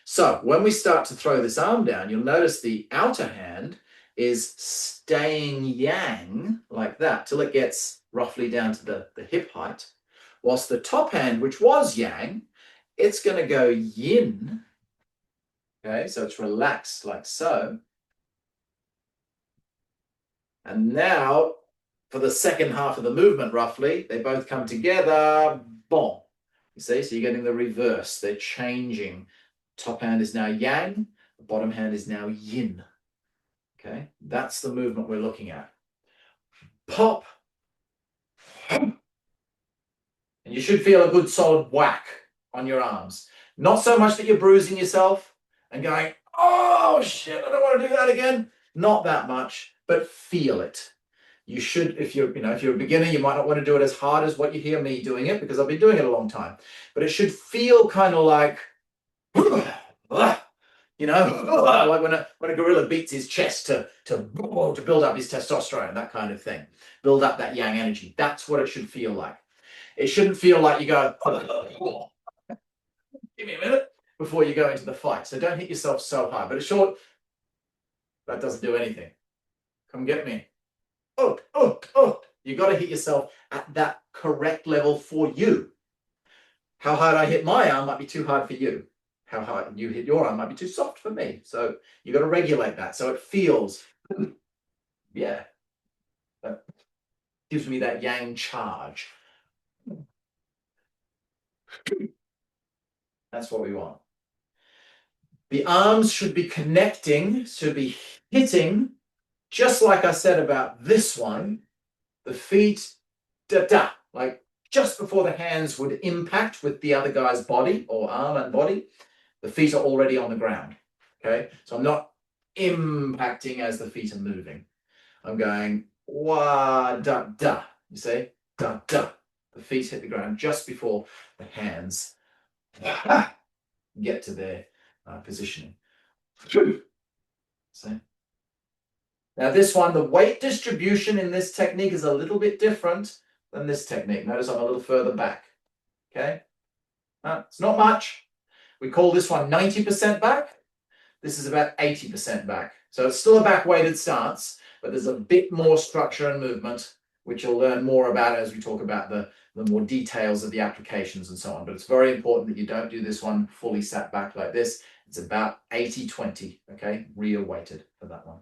So when we start to throw this arm down, you'll notice the outer hand is staying yang like that till it gets roughly down to the hip height, whilst the top hand, which was yang, it's going to go yin. Okay, so it's relaxed like so. And now, for the second half of the movement, roughly, they both come together, boom. You see, so you're getting the reverse. They're changing. Top hand is now yang, the bottom hand is now yin. Okay, that's the movement we're looking at. Pop. And you should feel a good solid whack on your arms. Not so much that you're bruising yourself and going, oh shit, I don't want to do that again. Not that much, but feel it. You should, if you're a beginner, you might not want to do it as hard as what you hear me doing it, because I've been doing it a long time. But it should feel kind of like, like when a gorilla beats his chest to build up his testosterone, that kind of thing. Build up that yang energy. That's what it should feel like. It shouldn't feel like you go, give me a minute, before you go into the fight. So don't hit yourself so hard. But a short, that doesn't do anything. Come get me. Oh. You got to hit yourself at that correct level for you. How hard I hit my arm might be too hard for you. How hard you hit your arm might be too soft for me. So you got to regulate that so it feels, yeah, that gives me that yang charge. That's what we want. The arms should be connecting, should be hitting, just like I said about this one, the feet, da-da, like just before the hands would impact with the other guy's body or arm and body, the feet are already on the ground, okay? So I'm not impacting as the feet are moving. I'm going, wah, da, da, you see? Da, da. The feet hit the ground just before the hands get to their positioning. See? Now this one, the weight distribution in this technique is a little bit different than this technique. Notice I'm a little further back, okay? It's not much. We call this one 90% back. This is about 80% back. So it's still a back-weighted stance, but there's a bit more structure and movement, which you'll learn more about as we talk about the more details of the applications and so on. But it's very important that you don't do this one fully sat back like this. It's about 80-20, okay? Rear weighted for that one.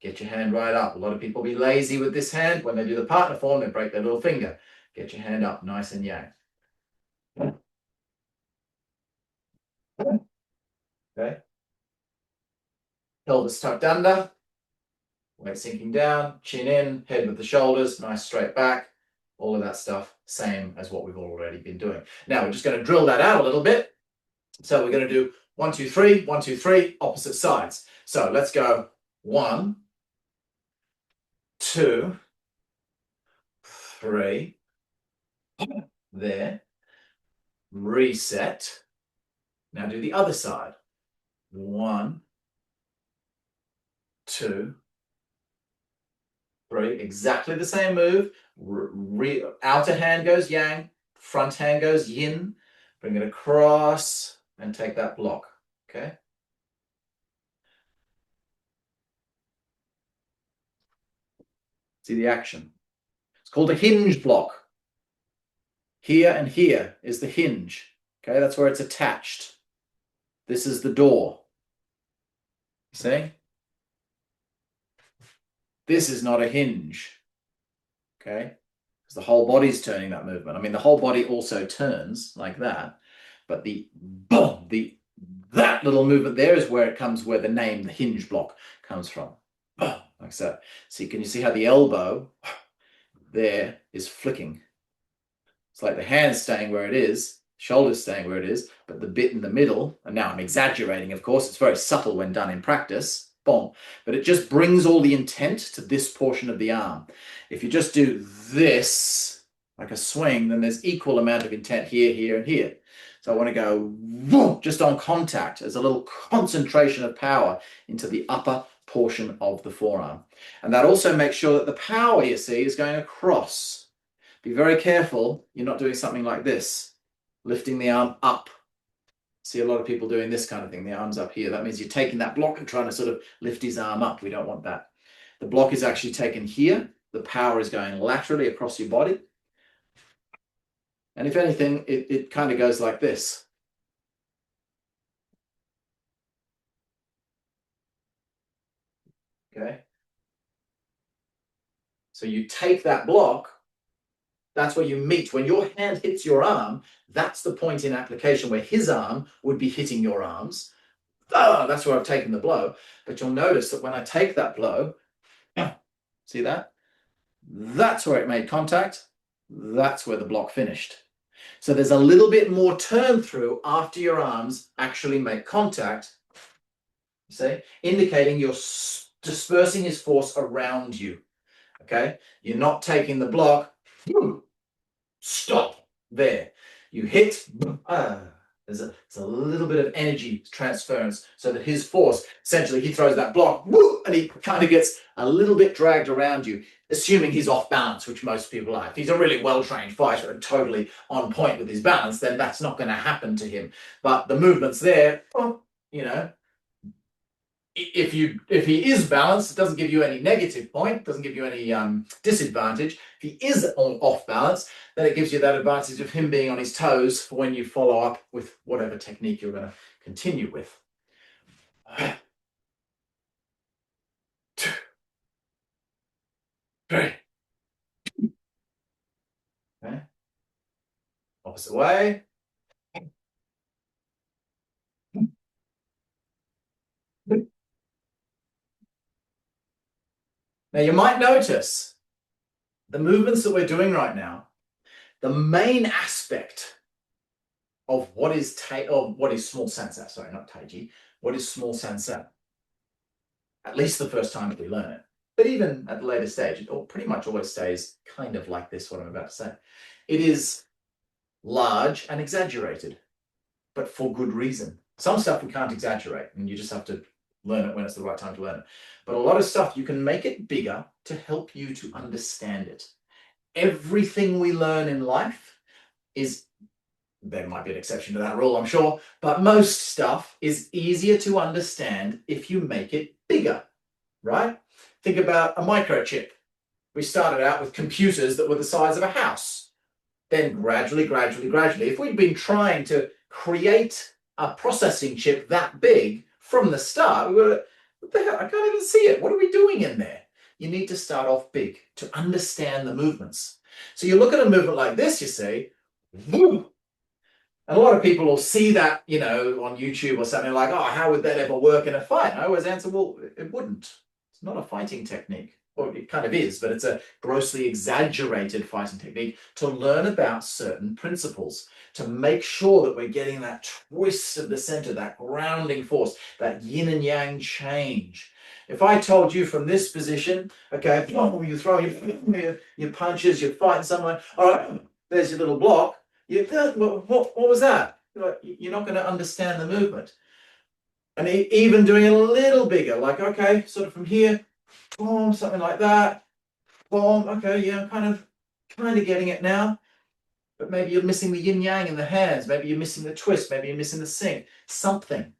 Get your hand right up. A lot of people be lazy with this hand. When they do the partner form, they break their little finger. Get your hand up, nice and yang. Okay. Pelvis tucked under. Weight sinking down, chin in, head with the shoulders, nice straight back. All of that stuff, same as what we've already been doing. Now we're just going to drill that out a little bit. So we're going to do 1, 2, 3, 1, 2, 3, opposite sides. So let's go 1, 2, 3, there, reset. Now do the other side. 1, 2, 3, exactly the same move. Outer hand goes yang, front hand goes yin. Bring it across and take that block, okay? See the action. It's called a hinge block. Here and here is the hinge, okay? That's where it's attached. This is the door. See? This is not a hinge, okay? Because the whole body's turning that movement. I mean, the whole body also turns like that, but that little movement there is where it comes, where the name, the hinge block, comes from. Like so. See, can you see how the elbow there is flicking? It's like the hand's staying where it is, shoulder's staying where it is, but the bit in the middle, and now I'm exaggerating, of course, it's very subtle when done in practice, boom, but it just brings all the intent to this portion of the arm. If you just do this, like a swing, then there's equal amount of intent here, here, and here. So I want to go just on contact as a little concentration of power into the upper portion of the forearm. And that also makes sure that the power, you see, is going across. Be very careful you're not doing something like this, lifting the arm up. See a lot of people doing this kind of thing, the arm's up here. That means you're taking that block and trying to sort of lift his arm up. We don't want that. The block is actually taken here. The power is going laterally across your body. And if anything, it kind of goes like this. Okay. So you take that block, that's where you meet. When your hand hits your arm, that's the point in application where his arm would be hitting your arms. Oh, that's where I've taken the blow. But you'll notice that when I take that blow, see that? That's where it made contact. That's where the block finished. So there's a little bit more turn through after your arms actually make contact, you see, indicating you're dispersing his force around you. Okay, you're not taking the block, stop there. You hit, there's a little bit of energy transference so that his force, essentially he throws that block and he kind of gets a little bit dragged around you, assuming he's off balance, which most people are. If he's a really well-trained fighter and totally on point with his balance, then that's not going to happen to him. But the movement's there, you know, if he is balanced, it doesn't give you any negative point, doesn't give you any disadvantage. If he is off balance, then it gives you that advantage of him being on his toes for when you follow up with whatever technique you're going to continue with. 2, 3. Okay. Opposite way. Now you might notice the movements that we're doing right now, the main aspect of what is small sansa, sorry, not Taiji, what is small sansa, at least the first time that we learn it. But even at the later stage, it pretty much always stays kind of like this, what I'm about to say. It is large and exaggerated, but for good reason. Some stuff we can't exaggerate, and you just have to learn it when it's the right time to learn it. But a lot of stuff, you can make it bigger to help you to understand it. Everything we learn in life is, there might be an exception to that rule, I'm sure, but most stuff is easier to understand if you make it bigger, right? Think about a microchip. We started out with computers that were the size of a house. Then gradually, if we'd been trying to create a processing chip that big from the start, we would have, what the hell, I can't even see it. What are we doing in there? You need to start off big to understand the movements. So you look at a movement like this, you see, and a lot of people will see that, you know, on YouTube or something like, oh, how would that ever work in a fight? And I always answer, well, it wouldn't. It's not a fighting technique. Or it kind of is, but it's a grossly exaggerated fighting technique to learn about certain principles, to make sure that we're getting that twist of the center, that grounding force, that yin and yang change. If I told you from this position, okay, you throw your punches, you're fighting someone, all right, there's your little block. What was that? You're not going to understand the movement. And even doing it a little bigger, like, okay, sort of from here, boom, something like that. Boom, okay, yeah, I'm kind of getting it now. But maybe you're missing the yin yang in the hands. Maybe you're missing the twist. Maybe you're missing the sink. Something.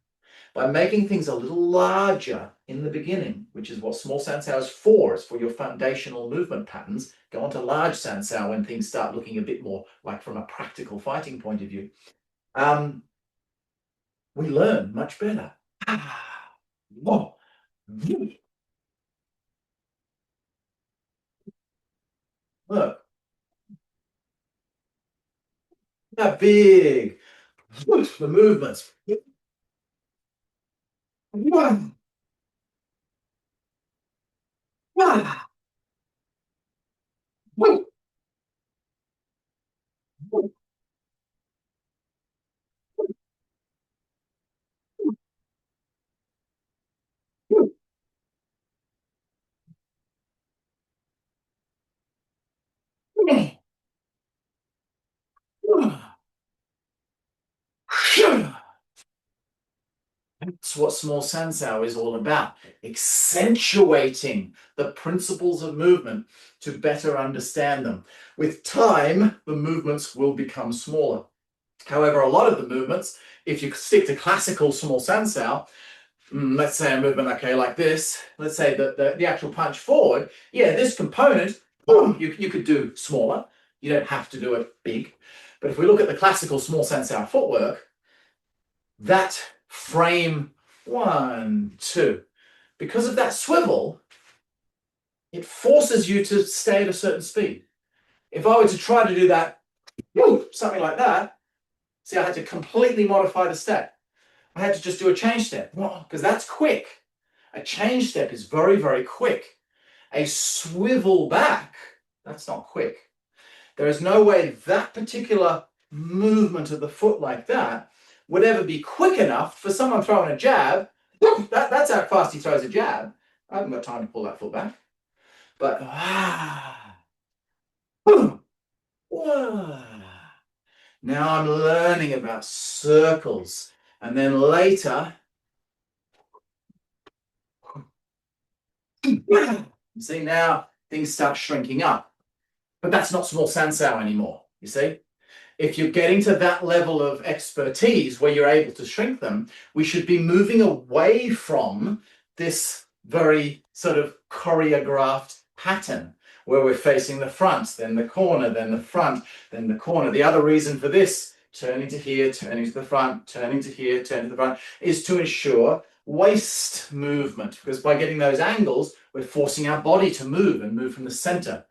By making things a little larger in the beginning, which is what small sansao is for. It's for your foundational movement patterns. Go on to large sansao when things start looking a bit more like from a practical fighting point of view. We learn much better. Whoa. Look, that big, the movements. That's what small sansao is all about, accentuating the principles of movement to better understand them. With time, the movements will become smaller. However, a lot of the movements, if you stick to classical small sansao, let's say a movement, okay, like this, let's say the actual punch forward, yeah, this component, you could do smaller. You don't have to do it big. But if we look at the classical small sansao footwork, that frame 1, 2, because of that swivel, it forces you to stay at a certain speed. If I were to try to do that, something like that, see, I had to completely modify the step. I had to just do a change step because that's quick. A change step is very, very quick. A swivel back, that's not quick. There is no way that particular movement of the foot like that would ever be quick enough for someone throwing a jab. That's how fast he throws a jab. I haven't got time to pull that foot back. But now I'm learning about circles. And then later, see, now things start shrinking up. But that's not small sansao anymore, you see? If you're getting to that level of expertise where you're able to shrink them, we should be moving away from this very sort of choreographed pattern where we're facing the front, then the corner, then the front, then the corner. The other reason for this, turning to here, turning to the front, turning to here, turning to the front, is to ensure waist movement, because by getting those angles, we're forcing our body to move and move from the center.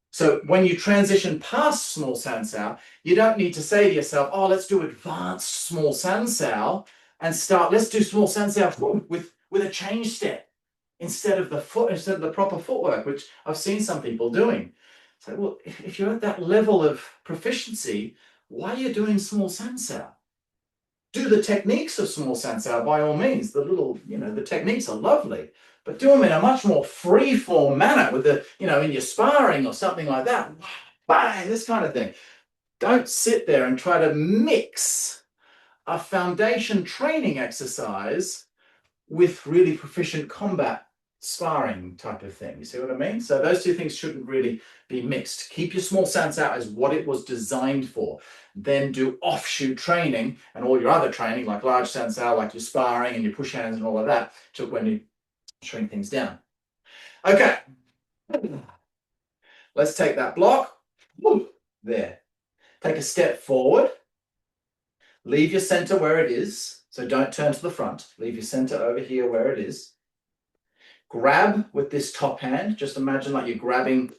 So when you transition past small sansao, you don't need to say to yourself, oh, let's do advanced small sansao and start, let's do small sansao with a change step instead of the proper footwork, which I've seen some people doing. So, well, if you're at that level of proficiency, why are you doing small sansao? Do the techniques of small sansao by all means. The techniques are lovely, but do them in a much more free-form manner with in your sparring or something like that. Bang, this kind of thing. Don't sit there and try to mix a foundation training exercise with really proficient combat sparring type of thing. You see what I mean? So those two things shouldn't really be mixed. Keep your small sansao as what it was designed for. Then do offshoot training and all your other training, like large sansao, like your sparring and your push hands and all of that, to when you shrink things down. Okay. Let's take that block. There. Take a step forward. Leave your center where it is. So don't turn to the front. Leave your center over here where it is. Grab with this top hand. Just imagine like you're grabbing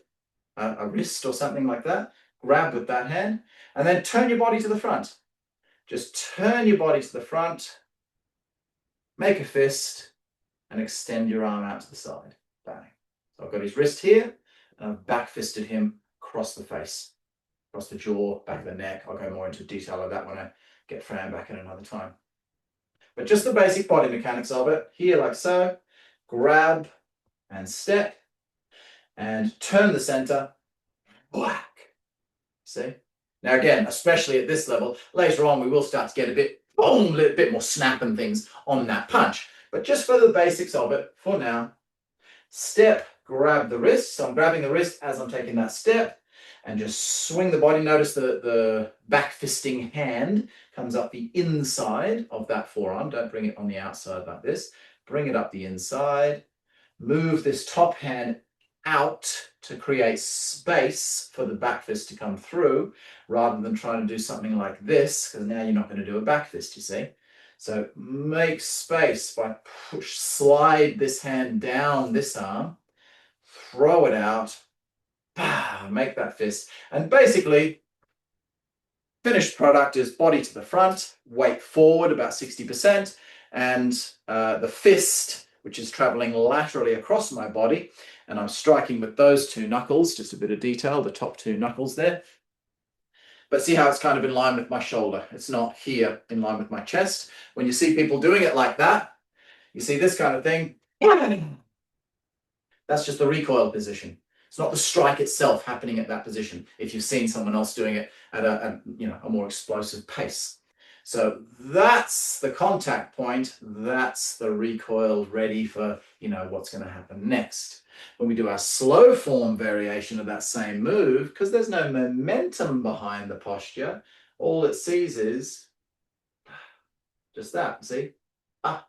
a wrist or something like that. Grab with that hand. And then turn your body to the front. Just turn your body to the front. Make a fist. And extend your arm out to the side. Bang. So I've got his wrist here. And I've back fisted him across the face. Across the jaw, back of the neck. I'll go more into detail of that when I get Fran back in another time. But just the basic body mechanics of it. Here like so. Grab and step and turn the center, whack. See? Now again, especially at this level, later on we will start to get a bit more snap and things on that punch. But just for the basics of it, for now, step, grab the wrist. So I'm grabbing the wrist as I'm taking that step and just swing the body. Notice the back fisting hand comes up the inside of that forearm. Don't bring it on the outside like this. Bring it up the inside. Move this top hand out to create space for the back fist to come through, rather than trying to do something like this, because now you're not going to do a back fist, you see. So make space by slide this hand down this arm, throw it out, make that fist, and basically finished product is body to the front, weight forward about 60%, and the fist, which is traveling laterally across my body, and I'm striking with those two knuckles, just a bit of detail, the top two knuckles there. But see how it's kind of in line with my shoulder. It's not here in line with my chest. When you see people doing it like that, you see this kind of thing. That's just the recoil position. It's not the strike itself happening at that position if you've seen someone else doing it at a more explosive pace. So that's the contact point. That's the recoil ready for, what's going to happen next. When we do our slow form variation of that same move, because there's no momentum behind the posture, all it sees is just that, see? Ah.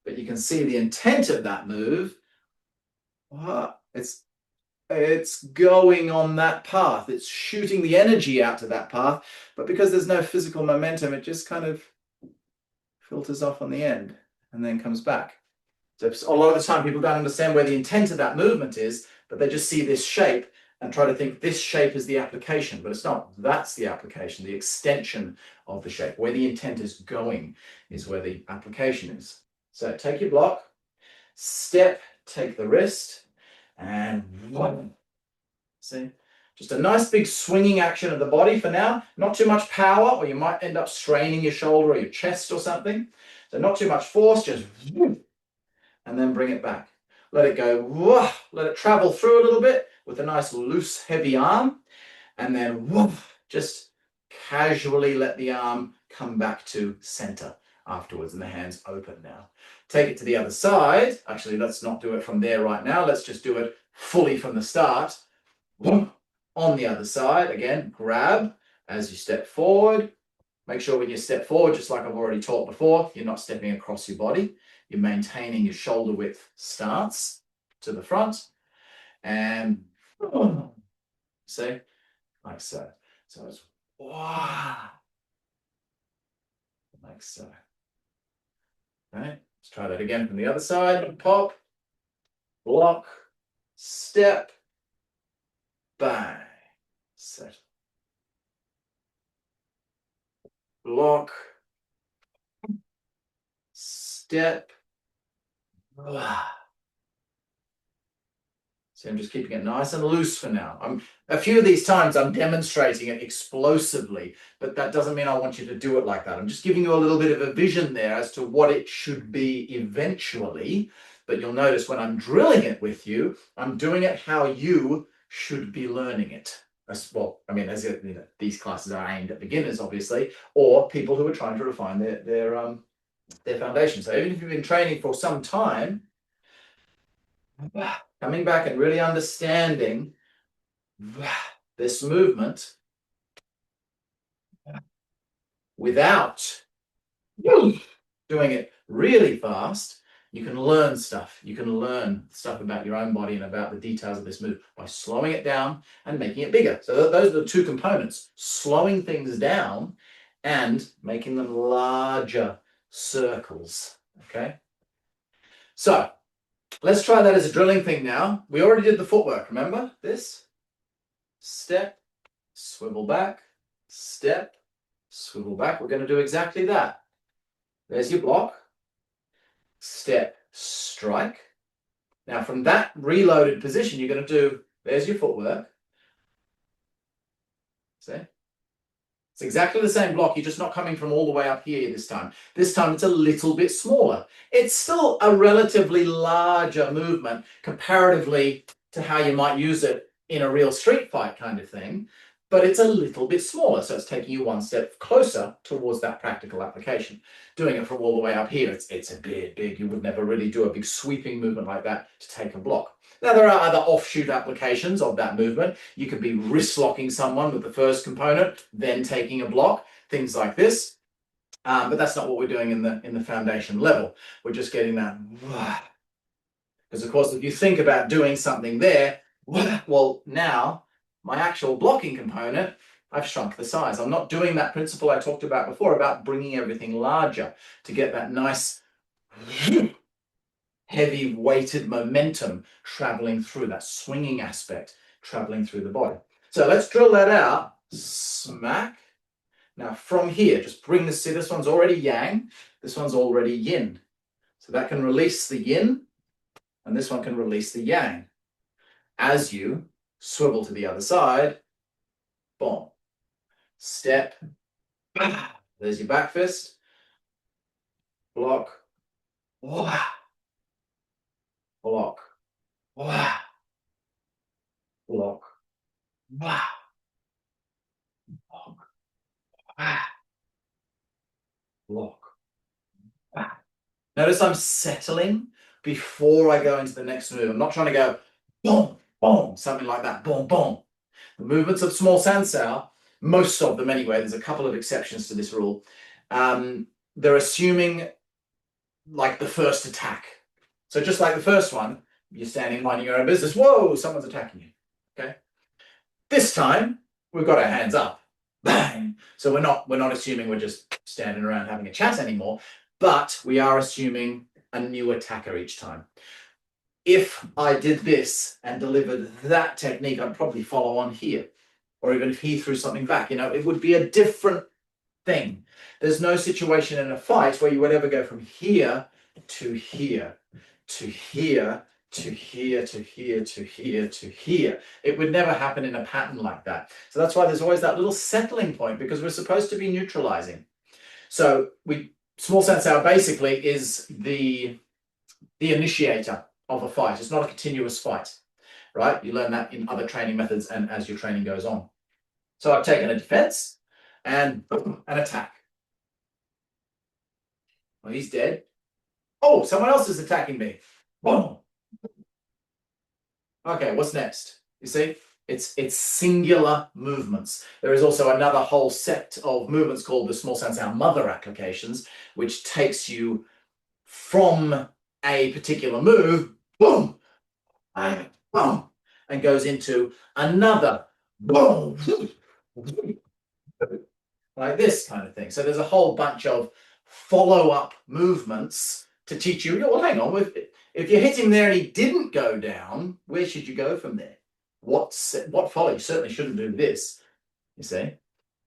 But you can see the intent of that move. It's going on that path. It's shooting the energy out to that path. But because there's no physical momentum, it just kind of filters off on the end and then comes back. So a lot of the time people don't understand where the intent of that movement is, but they just see this shape and try to think this shape is the application, but it's not. That's the application, the extension of the shape. Where the intent is going is where the application is. So take your block, step, take the wrist, and one. See? Just a nice big swinging action of the body for now. Not too much power, or you might end up straining your shoulder or your chest or something. So not too much force, just and then bring it back. Let it go, let it travel through a little bit with a nice loose, heavy arm, and then just casually let the arm come back to center afterwards, and the hands open now. Take it to the other side. Actually, let's not do it from there right now. Let's just do it fully from the start. On the other side, again, grab as you step forward. Make sure when you step forward, just like I've already taught before, you're not stepping across your body. You're maintaining your shoulder width stance to the front. And see, like so. So it's like so. Okay, let's try that again from the other side. Pop, block, step, bang, set. Block, step. So I'm just keeping it nice and loose for now. A few of these times I'm demonstrating it explosively, but that doesn't mean I want you to do it like that. I'm just giving you a little bit of a vision there as to what it should be eventually. But you'll notice when I'm drilling it with you, I'm doing it how you should be learning it. As well, I mean, these classes are aimed at beginners, obviously, or people who are trying to refine their foundation. So even if you've been training for some time, coming back and really understanding this movement without doing it really fast, you can learn stuff. You can learn stuff about your own body and about the details of this move by slowing it down and making it bigger. So those are the two components, slowing things down and making them larger circles, okay? So let's try that as a drilling thing now. We already did the footwork, remember this? Step, swivel back, step, swivel back. We're going to do exactly that. There's your block. Step, strike. Now from that reloaded position, you're going to do, there's your footwork. See? It's exactly the same block, you're just not coming from all the way up here this time. This time it's a little bit smaller. It's still a relatively larger movement comparatively to how you might use it in a real street fight kind of thing, but it's a little bit smaller, so it's taking you one step closer towards that practical application. Doing it from all the way up here, it's a big, you would never really do a big sweeping movement like that to take a block. Now, there are other offshoot applications of that movement. You could be wrist locking someone with the first component, then taking a block, things like this. But that's not what we're doing in the foundation level. We're just getting that. Because, of course, if you think about doing something there, well, now my actual blocking component, I've shrunk the size. I'm not doing that principle I talked about before about bringing everything larger to get that nice heavy weighted momentum traveling through, that swinging aspect traveling through the body. So let's drill that out. Smack. Now from here, just bring this, see this one's already yang, this one's already yin. So that can release the yin, and this one can release the yang. As you swivel to the other side, boom. Step. There's your back fist. Block. Block. Block. Block. Block. Block. block. Notice I'm settling before I go into the next move. I'm not trying to go boom, boom, something like that, boom, boom. The movements of small sansao, most of them anyway, there's a couple of exceptions to this rule. They're assuming like the first attack. So just like the first one, you're standing minding your own business. Whoa, someone's attacking you. Okay. This time we've got our hands up. Bang. So we're not assuming we're just standing around having a chat anymore, but we are assuming a new attacker each time. If I did this and delivered that technique, I'd probably follow on here. Or even if he threw something back, it would be a different thing. There's no situation in a fight where you would ever go from here to here, to here, to here, to here, to here, to here. It would never happen in a pattern like that. So that's why there's always that little settling point, because we're supposed to be neutralizing. So small sansao basically is the initiator of a fight. It's not a continuous fight, right? You learn that in other training methods and as your training goes on. So I've taken a defense and an attack. Well, he's dead. Oh, someone else is attacking me. Boom. Okay, what's next? You see, it's singular movements. There is also another whole set of movements called the small sansao mother applications, which takes you from a particular move, boom, and boom, and goes into another, boom, like this kind of thing. So there's a whole bunch of follow-up movements to teach you, well, hang on, if you hit him there and he didn't go down, where should you go from there? What follow? You certainly shouldn't do this, you see.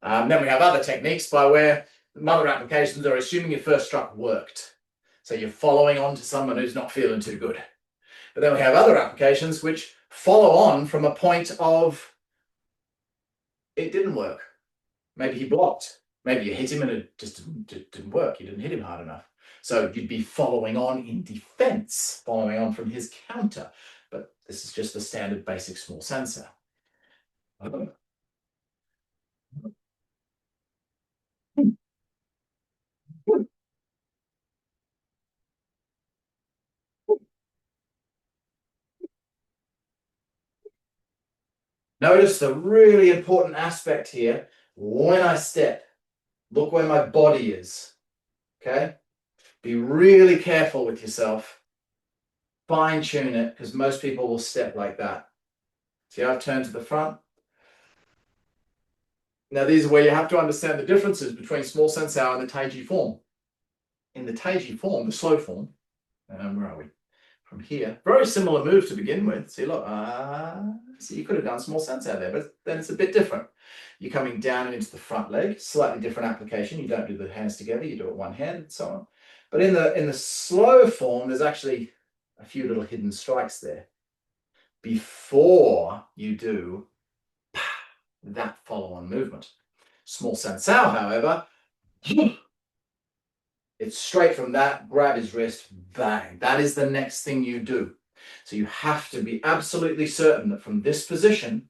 Then we have other techniques by where mother applications are assuming your first struck worked. So you're following on to someone who's not feeling too good. But then we have other applications which follow on from a point of it didn't work. Maybe he blocked. Maybe you hit him and it just didn't work. You didn't hit him hard enough. So you'd be following on in defense, following on from his counter. But this is just the standard basic small sansao. Notice the really important aspect here. When I step, look where my body is. Okay? Be really careful with yourself. Fine tune it, because most people will step like that. See, I've turned to the front. Now, these are where you have to understand the differences between small sansao and the Taiji form. In the Taiji form, the slow form, where are we? From here, very similar move to begin with. See, look, so you could have done small sansao there, but then it's a bit different. You're coming down and into the front leg, slightly different application. You don't do the hands together, you do it one hand and so on. But in the slow form, there's actually a few little hidden strikes there before you do that follow-on movement. Small sansao, however, it's straight from that, grab his wrist, bang. That is the next thing you do. So you have to be absolutely certain that from this position,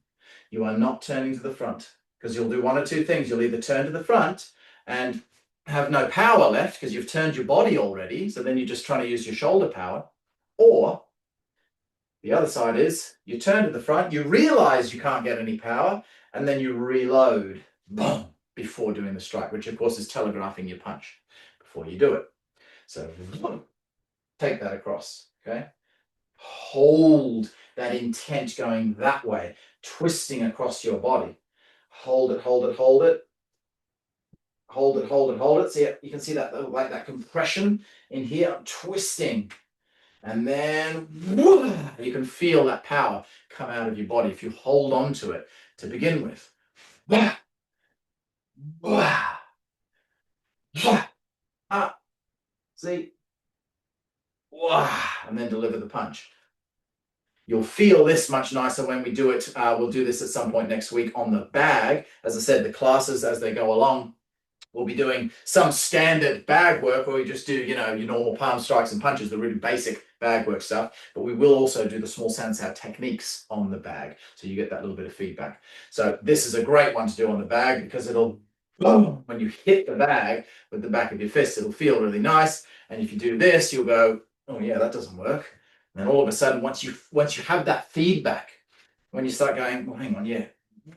you are not turning to the front, because you'll do one or two things. You'll either turn to the front and have no power left because you've turned your body already, so then you're just trying to use your shoulder power, or the other side is you turn to the front, you realize you can't get any power, and then you reload, boom, before doing the strike, which of course is telegraphing your punch before you do it. So take that across, okay? Hold that intent going that way, twisting across your body. Hold it, hold it, hold it. Hold it, hold it, hold it. See, you can see that, like that compression in here, twisting. And then you can feel that power come out of your body if you hold on to it to begin with. See? And then deliver the punch. You'll feel this much nicer when we do it. We'll do this at some point next week on the bag. As I said, the classes as they go along, we'll be doing some standard bag work where we just do, your normal palm strikes and punches, the really basic bag work stuff. But we will also do the small sansao techniques on the bag. So you get that little bit of feedback. So this is a great one to do on the bag because it'll boom, when you hit the bag with the back of your fist, it'll feel really nice. And if you do this, you'll go, oh yeah, that doesn't work. And then all of a sudden, once you have that feedback, when you start going, well, hang on, yeah,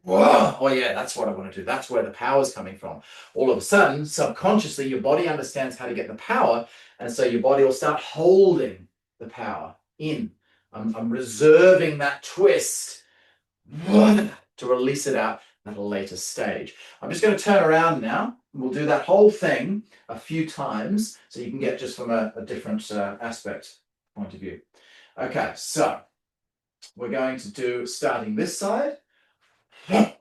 whoa, oh yeah, that's what I want to do. That's where the power's coming from. All of a sudden, subconsciously, your body understands how to get the power. And so your body will start holding the power in. I'm reserving that twist to release it out at a later stage. I'm just going to turn around now. We'll do that whole thing a few times so you can get just from a different aspect point of view. Okay, so we're going to do starting this side. Okay.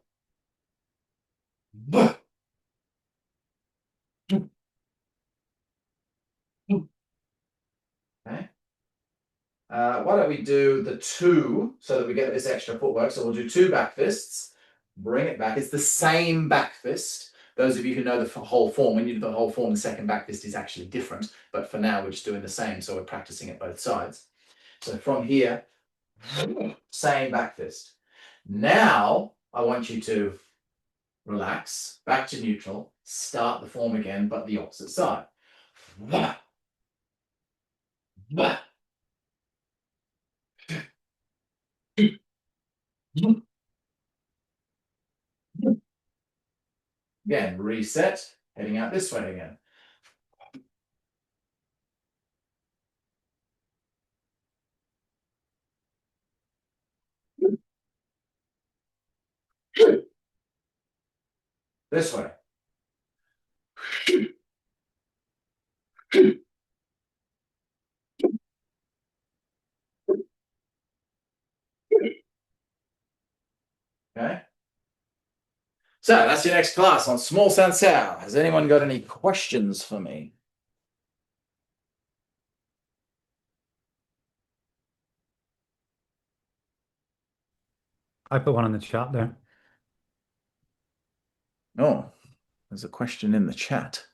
Why don't we do the two so that we get this extra footwork? So we'll do two back fists, bring it back. It's the same back fist. Those of you who know the whole form, when you do the whole form, the second back fist is actually different. But for now, we're just doing the same. So we're practicing it both sides. So from here, same back fist. Now, I want you to relax, back to neutral, start the form again, but the opposite side. Again, reset, heading out this way again. This way. Okay. So that's your next class on small sansao. Has anyone got any questions for me? I put one in the chat there. Oh, there's a question in the chat.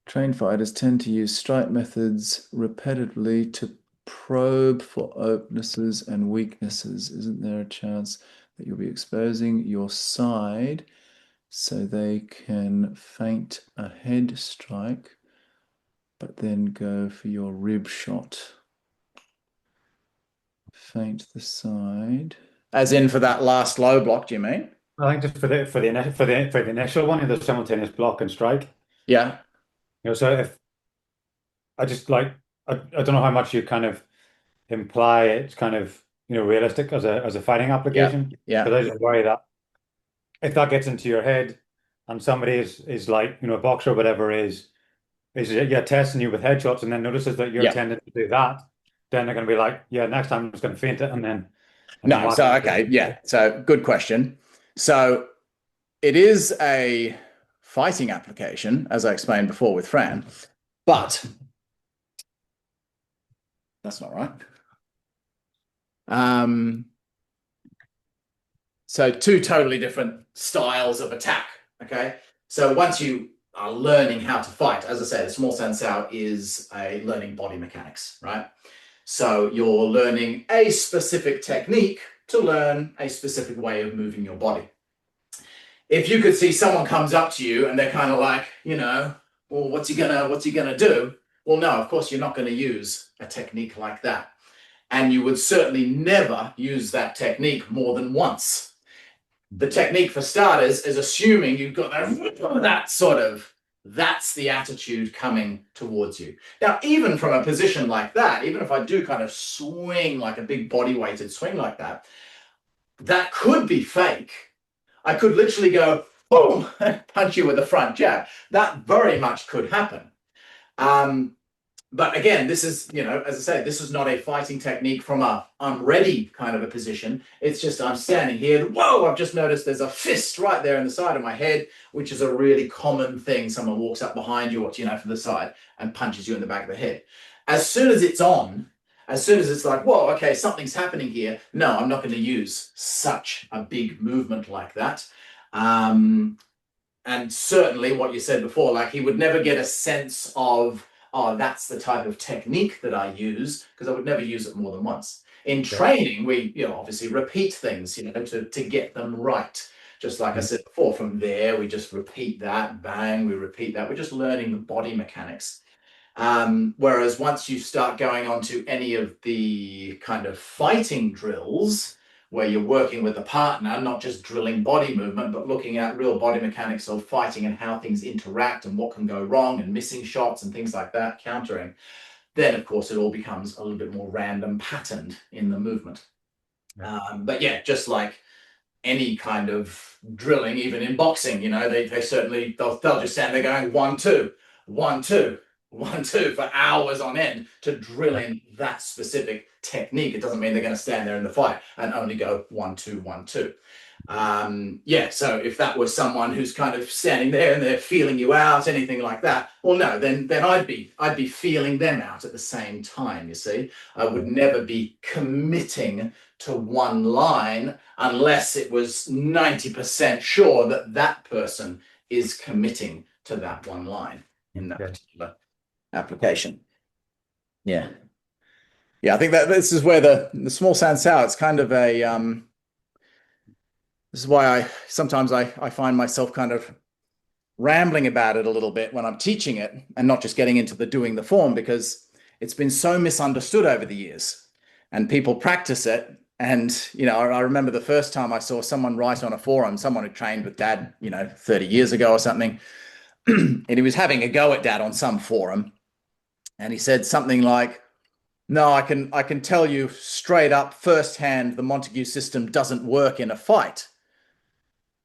Trained fighters tend to use strike methods repetitively to probe for openesses and weaknesses. Isn't there a chance that you'll be exposing your side so they can feint a head strike, but then go for your rib shot? Feint the side. As in for that last low block, do you mean? I think just for the initial one, the simultaneous block and strike. Yeah. So if I just like I don't know how much you kind of imply it's kind of realistic as a fighting application. Yeah. Because I just worry that if that gets into your head and somebody is like a boxer or whatever is testing you with headshots and then notices that you're tending to do that, then they're going to be like, yeah, next time I'm just going to feint it and then. No, so okay, yeah. So good question. So it is a fighting application, as I explained before with Fran, but that's not right. So two totally different styles of attack. Okay. So once you are learning how to fight, as I say, the small sansao is a learning body mechanics, right? So you're learning a specific technique to learn a specific way of moving your body. If you could see someone comes up to you and they're kind of like, well, what's he gonna do? Well, no, of course you're not going to use a technique like that. And you would certainly never use that technique more than once. The technique for starters is assuming you've got that's the attitude coming towards you. Now, even from a position like that, even if I do kind of swing like a big body weighted swing like that, that could be fake. I could literally go, boom, punch you with a front jab. That very much could happen. But again, this is, as I say, this is not a fighting technique from a I'm ready kind of a position. It's just I'm standing here. Whoa, I've just noticed there's a fist right there in the side of my head, which is a really common thing. Someone walks up behind you or, from the side and punches you in the back of the head. As soon as it's on, as soon as it's like, whoa, okay, something's happening here. No, I'm not going to use such a big movement like that. And certainly what you said before, like he would never get a sense of, oh, that's the type of technique that I use, because I would never use it more than once. In training, we obviously repeat things, to get them right. Just like I said before, from there, we just repeat that, bang, we repeat that. We're just learning the body mechanics. Whereas once you start going on to any of the kind of fighting drills, where you're working with a partner, not just drilling body movement, but looking at real body mechanics of fighting and how things interact and what can go wrong and missing shots and things like that, countering, then of course it all becomes a little bit more random patterned in the movement. But yeah, just like any kind of drilling, even in boxing, they certainly, they'll just stand there going 1, 2, 1, 2, 1, 2 for hours on end to drill in that specific technique. It doesn't mean they're going to stand there in the fight and only go 1, 2, 1, 2. So if that was someone who's kind of standing there and they're feeling you out, anything like that, well, no, then I'd be feeling them out at the same time. You see, I would never be committing to one line unless it was 90% sure that that person is committing to that one line in that particular application. Yeah, I think that this is where the small sound sour, it's kind of a this is why I sometimes I find myself kind of rambling about it a little bit when I'm teaching it and not just getting into the doing the form, because it's been so misunderstood over the years and people practice it. And, I remember the first time I saw someone write on a forum, someone who trained with Dad, 30 years ago or something, and he was having a go at Dad on some forum. And he said something like, no, I can tell you straight up firsthand, the Montague system doesn't work in a fight.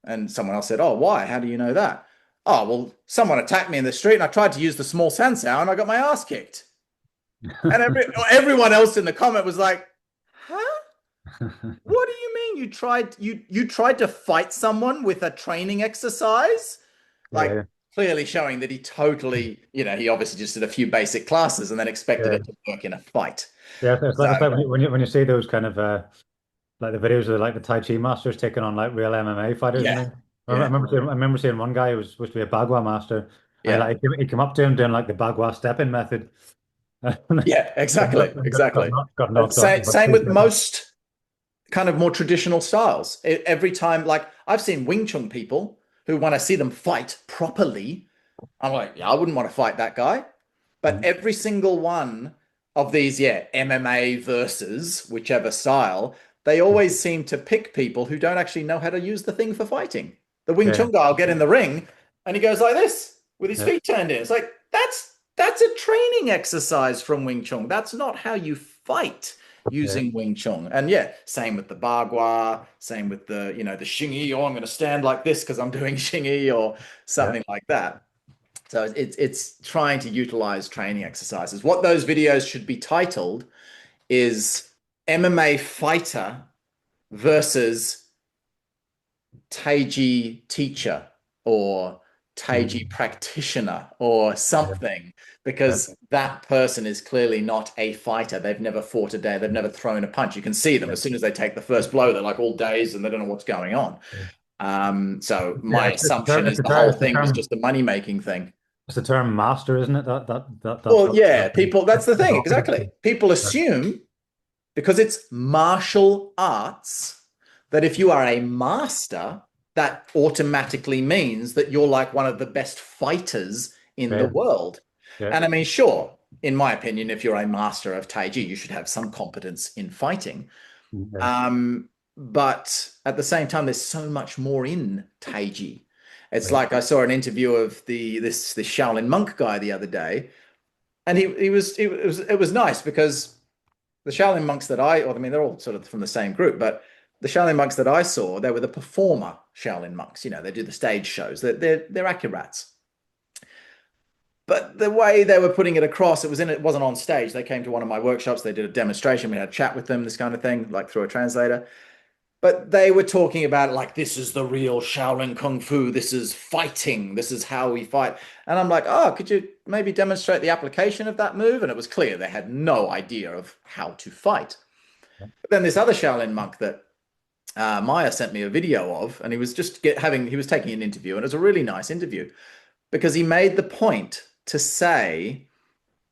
And someone else said, oh, why? How do you know that? Oh, well, someone attacked me in the street and I tried to use the small sansao and I got my ass kicked. And everyone else in the comment was like, huh? What do you mean you tried to fight someone with a training exercise? Clearly showing that he totally, he obviously just did a few basic classes and then expected it to work in a fight. Yeah, it's like when you see those kind of like the videos of like the Tai Chi masters taking on like real MMA fighters. Yeah. I remember seeing one guy who was supposed to be a Bagua master, and Yeah. he came up to him doing like the Bagua stepping method. Yeah, exactly. Got knocked out. Same with most kind of more traditional styles. Every time, like I've seen Wing Chun people who, when I see them fight properly, I'm like, yeah, I wouldn't want to fight that guy. But every single one of these, MMA versus whichever style, they always seem to pick people who don't actually know how to use the thing for fighting. The Wing Chun guy will get in the ring and he goes like this with his feet turned in. It's like, that's a training exercise from Wing Chun. That's not how you fight using Wing Chun. And same with the Bagua, same with the, the Xingyi, I'm going to stand like this because I'm doing Xingyi or something like that. So it's trying to utilize training exercises. What those videos should be titled is MMA fighter versus Taiji teacher or Taiji practitioner or something, because that person is clearly not a fighter. They've never fought a day. They've never thrown a punch. You can see them as soon as they take the first blow, they're like all dazed and they don't know what's going on. So my assumption is the whole thing was just a money-making thing. It's the term master, isn't it? People, that's the thing. Exactly. People assume because it's martial arts that if you are a master, that automatically means that you're like one of the best fighters in the world. And I mean, sure, in my opinion, if you're a master of Taiji, you should have some competence in fighting. But at the same time, there's so much more in Taiji. It's like I saw an interview of this Shaolin monk guy the other day, and it was nice because the Shaolin monks that they're all sort of from the same group, but the Shaolin monks that I saw, they were the performer Shaolin monks. They do the stage shows. They're acrobats. But the way they were putting it across, it wasn't on stage. They came to one of my workshops. They did a demonstration. We had a chat with them, this kind of thing, like through a translator. But they were talking about it like, this is the real Shaolin Kung Fu. This is fighting. This is how we fight. And I'm like, oh, could you maybe demonstrate the application of that move? And it was clear they had no idea of how to fight. But then this other Shaolin monk that Maya sent me a video of, and he was just he was taking an interview, and it was a really nice interview because he made the point to say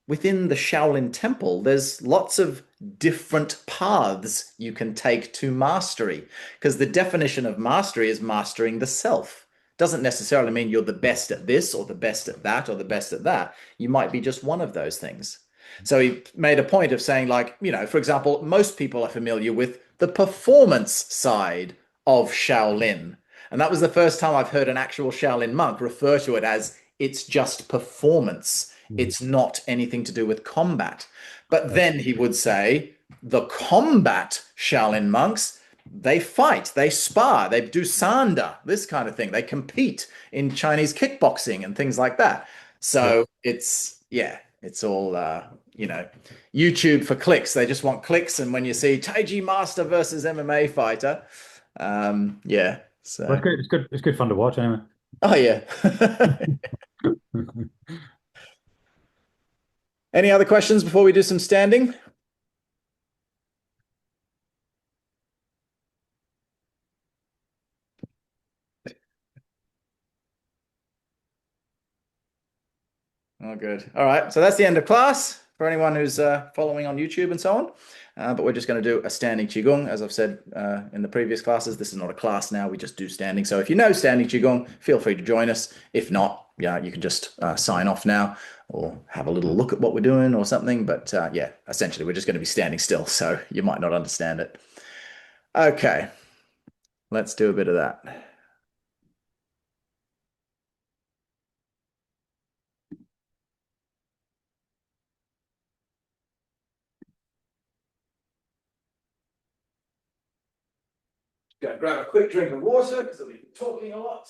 within the Shaolin Temple, there's lots of different paths you can take to mastery. Because the definition of mastery is mastering the self. Doesn't necessarily mean you're the best at this or the best at that or the best at that. You might be just one of those things. So he made a point of saying, like, for example, most people are familiar with the performance side of Shaolin. And that was the first time I've heard an actual Shaolin monk refer to it as it's just performance. It's not anything to do with combat. But then he would say the combat Shaolin monks, they fight, they spar, they do sanda, this kind of thing. They compete in Chinese kickboxing and things like that. So it's all YouTube for clicks. They just want clicks, and when you see Taiji master versus MMA fighter, yeah. So But it's good. It's good. It's good fun to watch anyway. oh yeah. Any other questions before we do some standing? Oh, good. All right. So that's the end of class for anyone who's following on YouTube and so on. But we're just going to do a standing Qigong. As I've said in the previous classes, this is not a class now. We just do standing. So if you know standing Qigong, feel free to join us. If not, yeah, you can just sign off now or have a little look at what we're doing or something. But yeah, essentially, we're just going to be standing still. So you might not understand it. Okay. Let's do a bit of that. Go grab a quick drink of water because I've been talking a lot.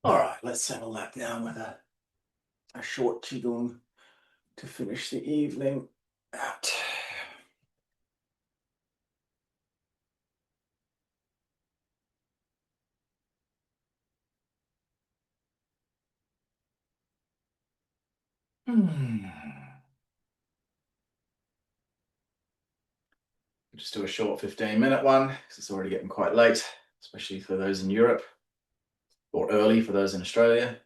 All right, let's settle that down with a short qigong to finish the evening out. Just do a short 15-minute one because it's already getting quite late, especially for those in Europe, or early for those in Australia.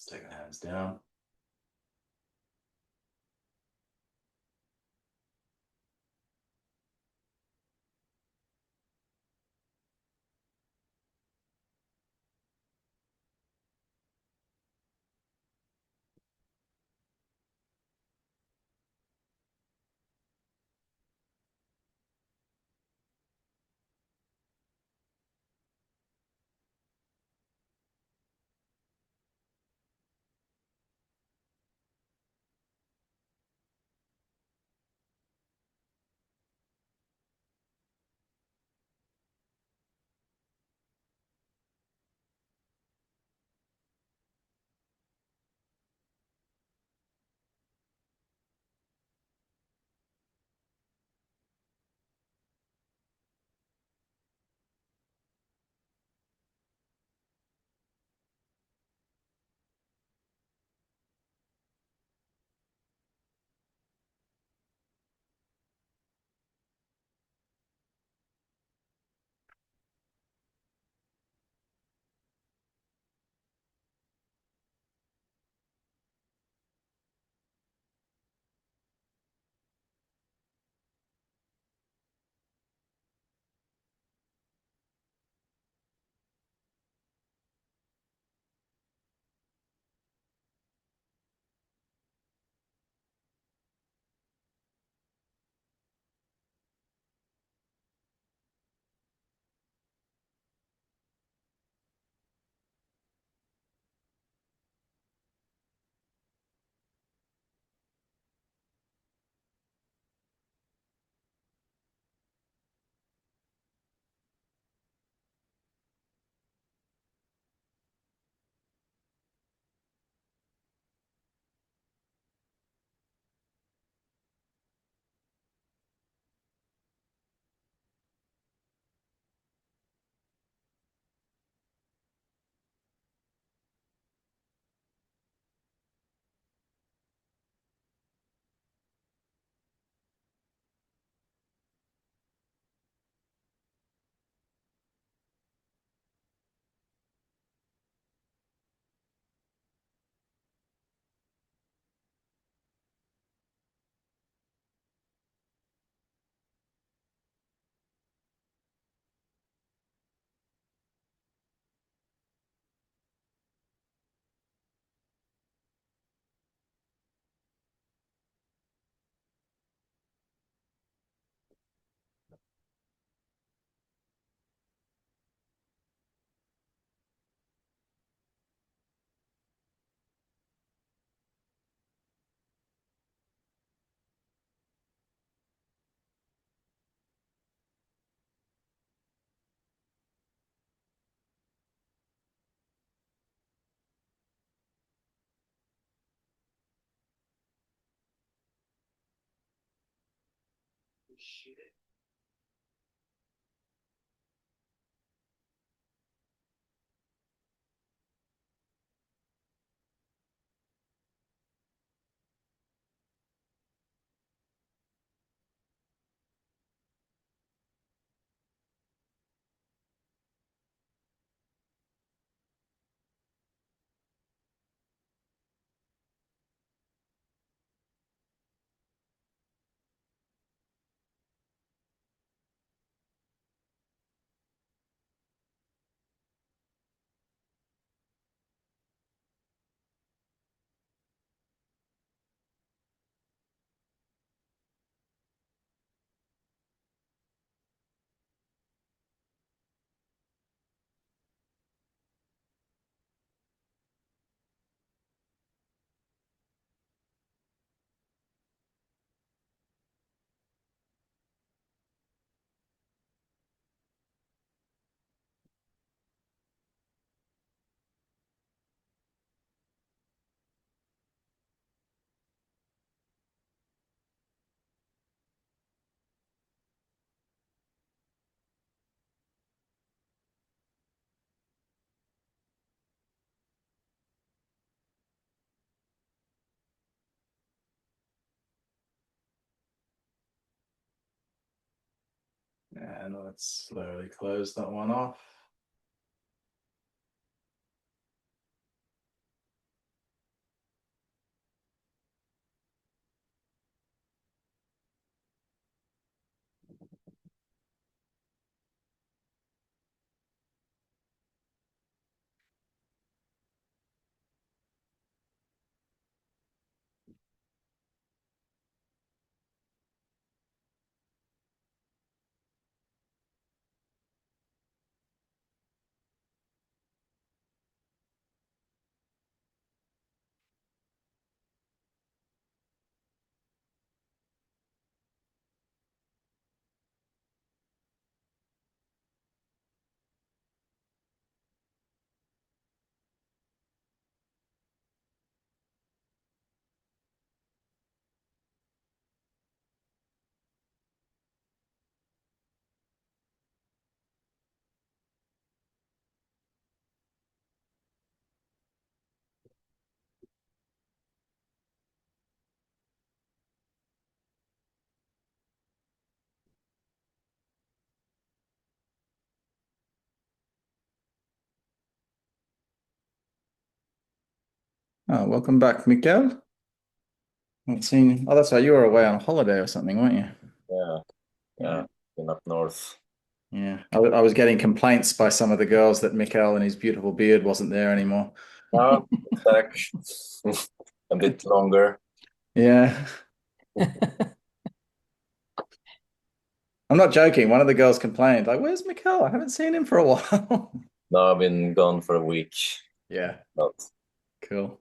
Let's take the hands down. And let's slowly close that one off. Oh, welcome back, Mikael. Haven't seen. Oh, that's right. You were away on holiday or something, weren't you? Yeah, been up north. Yeah. I was getting complaints by some of the girls that Mikael and his beautiful beard wasn't there anymore. No, it's back. A bit longer. Yeah. I'm not joking. One of the girls complained, like, "Where's Mikael? I haven't seen him for a while." No, I've been gone for a week. Yeah. But Cool.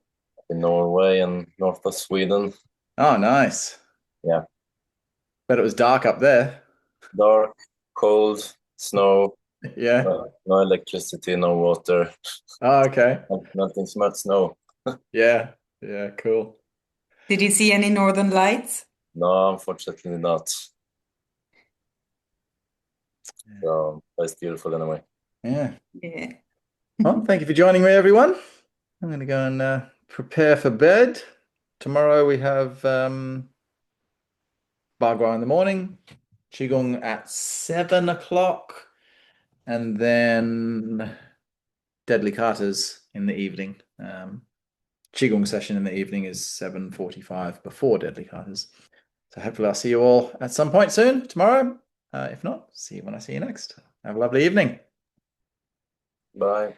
in Norway and north of Sweden. Oh, nice. Yeah. Bet it was dark up there. Dark, cold, snow, Yeah. no electricity, no water, Oh, okay. nothing but snow. Yeah. Yeah. Cool. Did you see any northern lights? No, unfortunately not. So that's beautiful anyway. Yeah. Yeah. Well, thank you for joining me, everyone. I'm going to go and prepare for bed. Tomorrow we have Bagua in the morning, Qigong at 7 o'clock, and then Deadly Carters in the evening. Qigong session in the evening is 7:45 before Deadly Carters. So hopefully I'll see you all at some point soon tomorrow. If not, see you when I see you next. Have a lovely evening. Bye.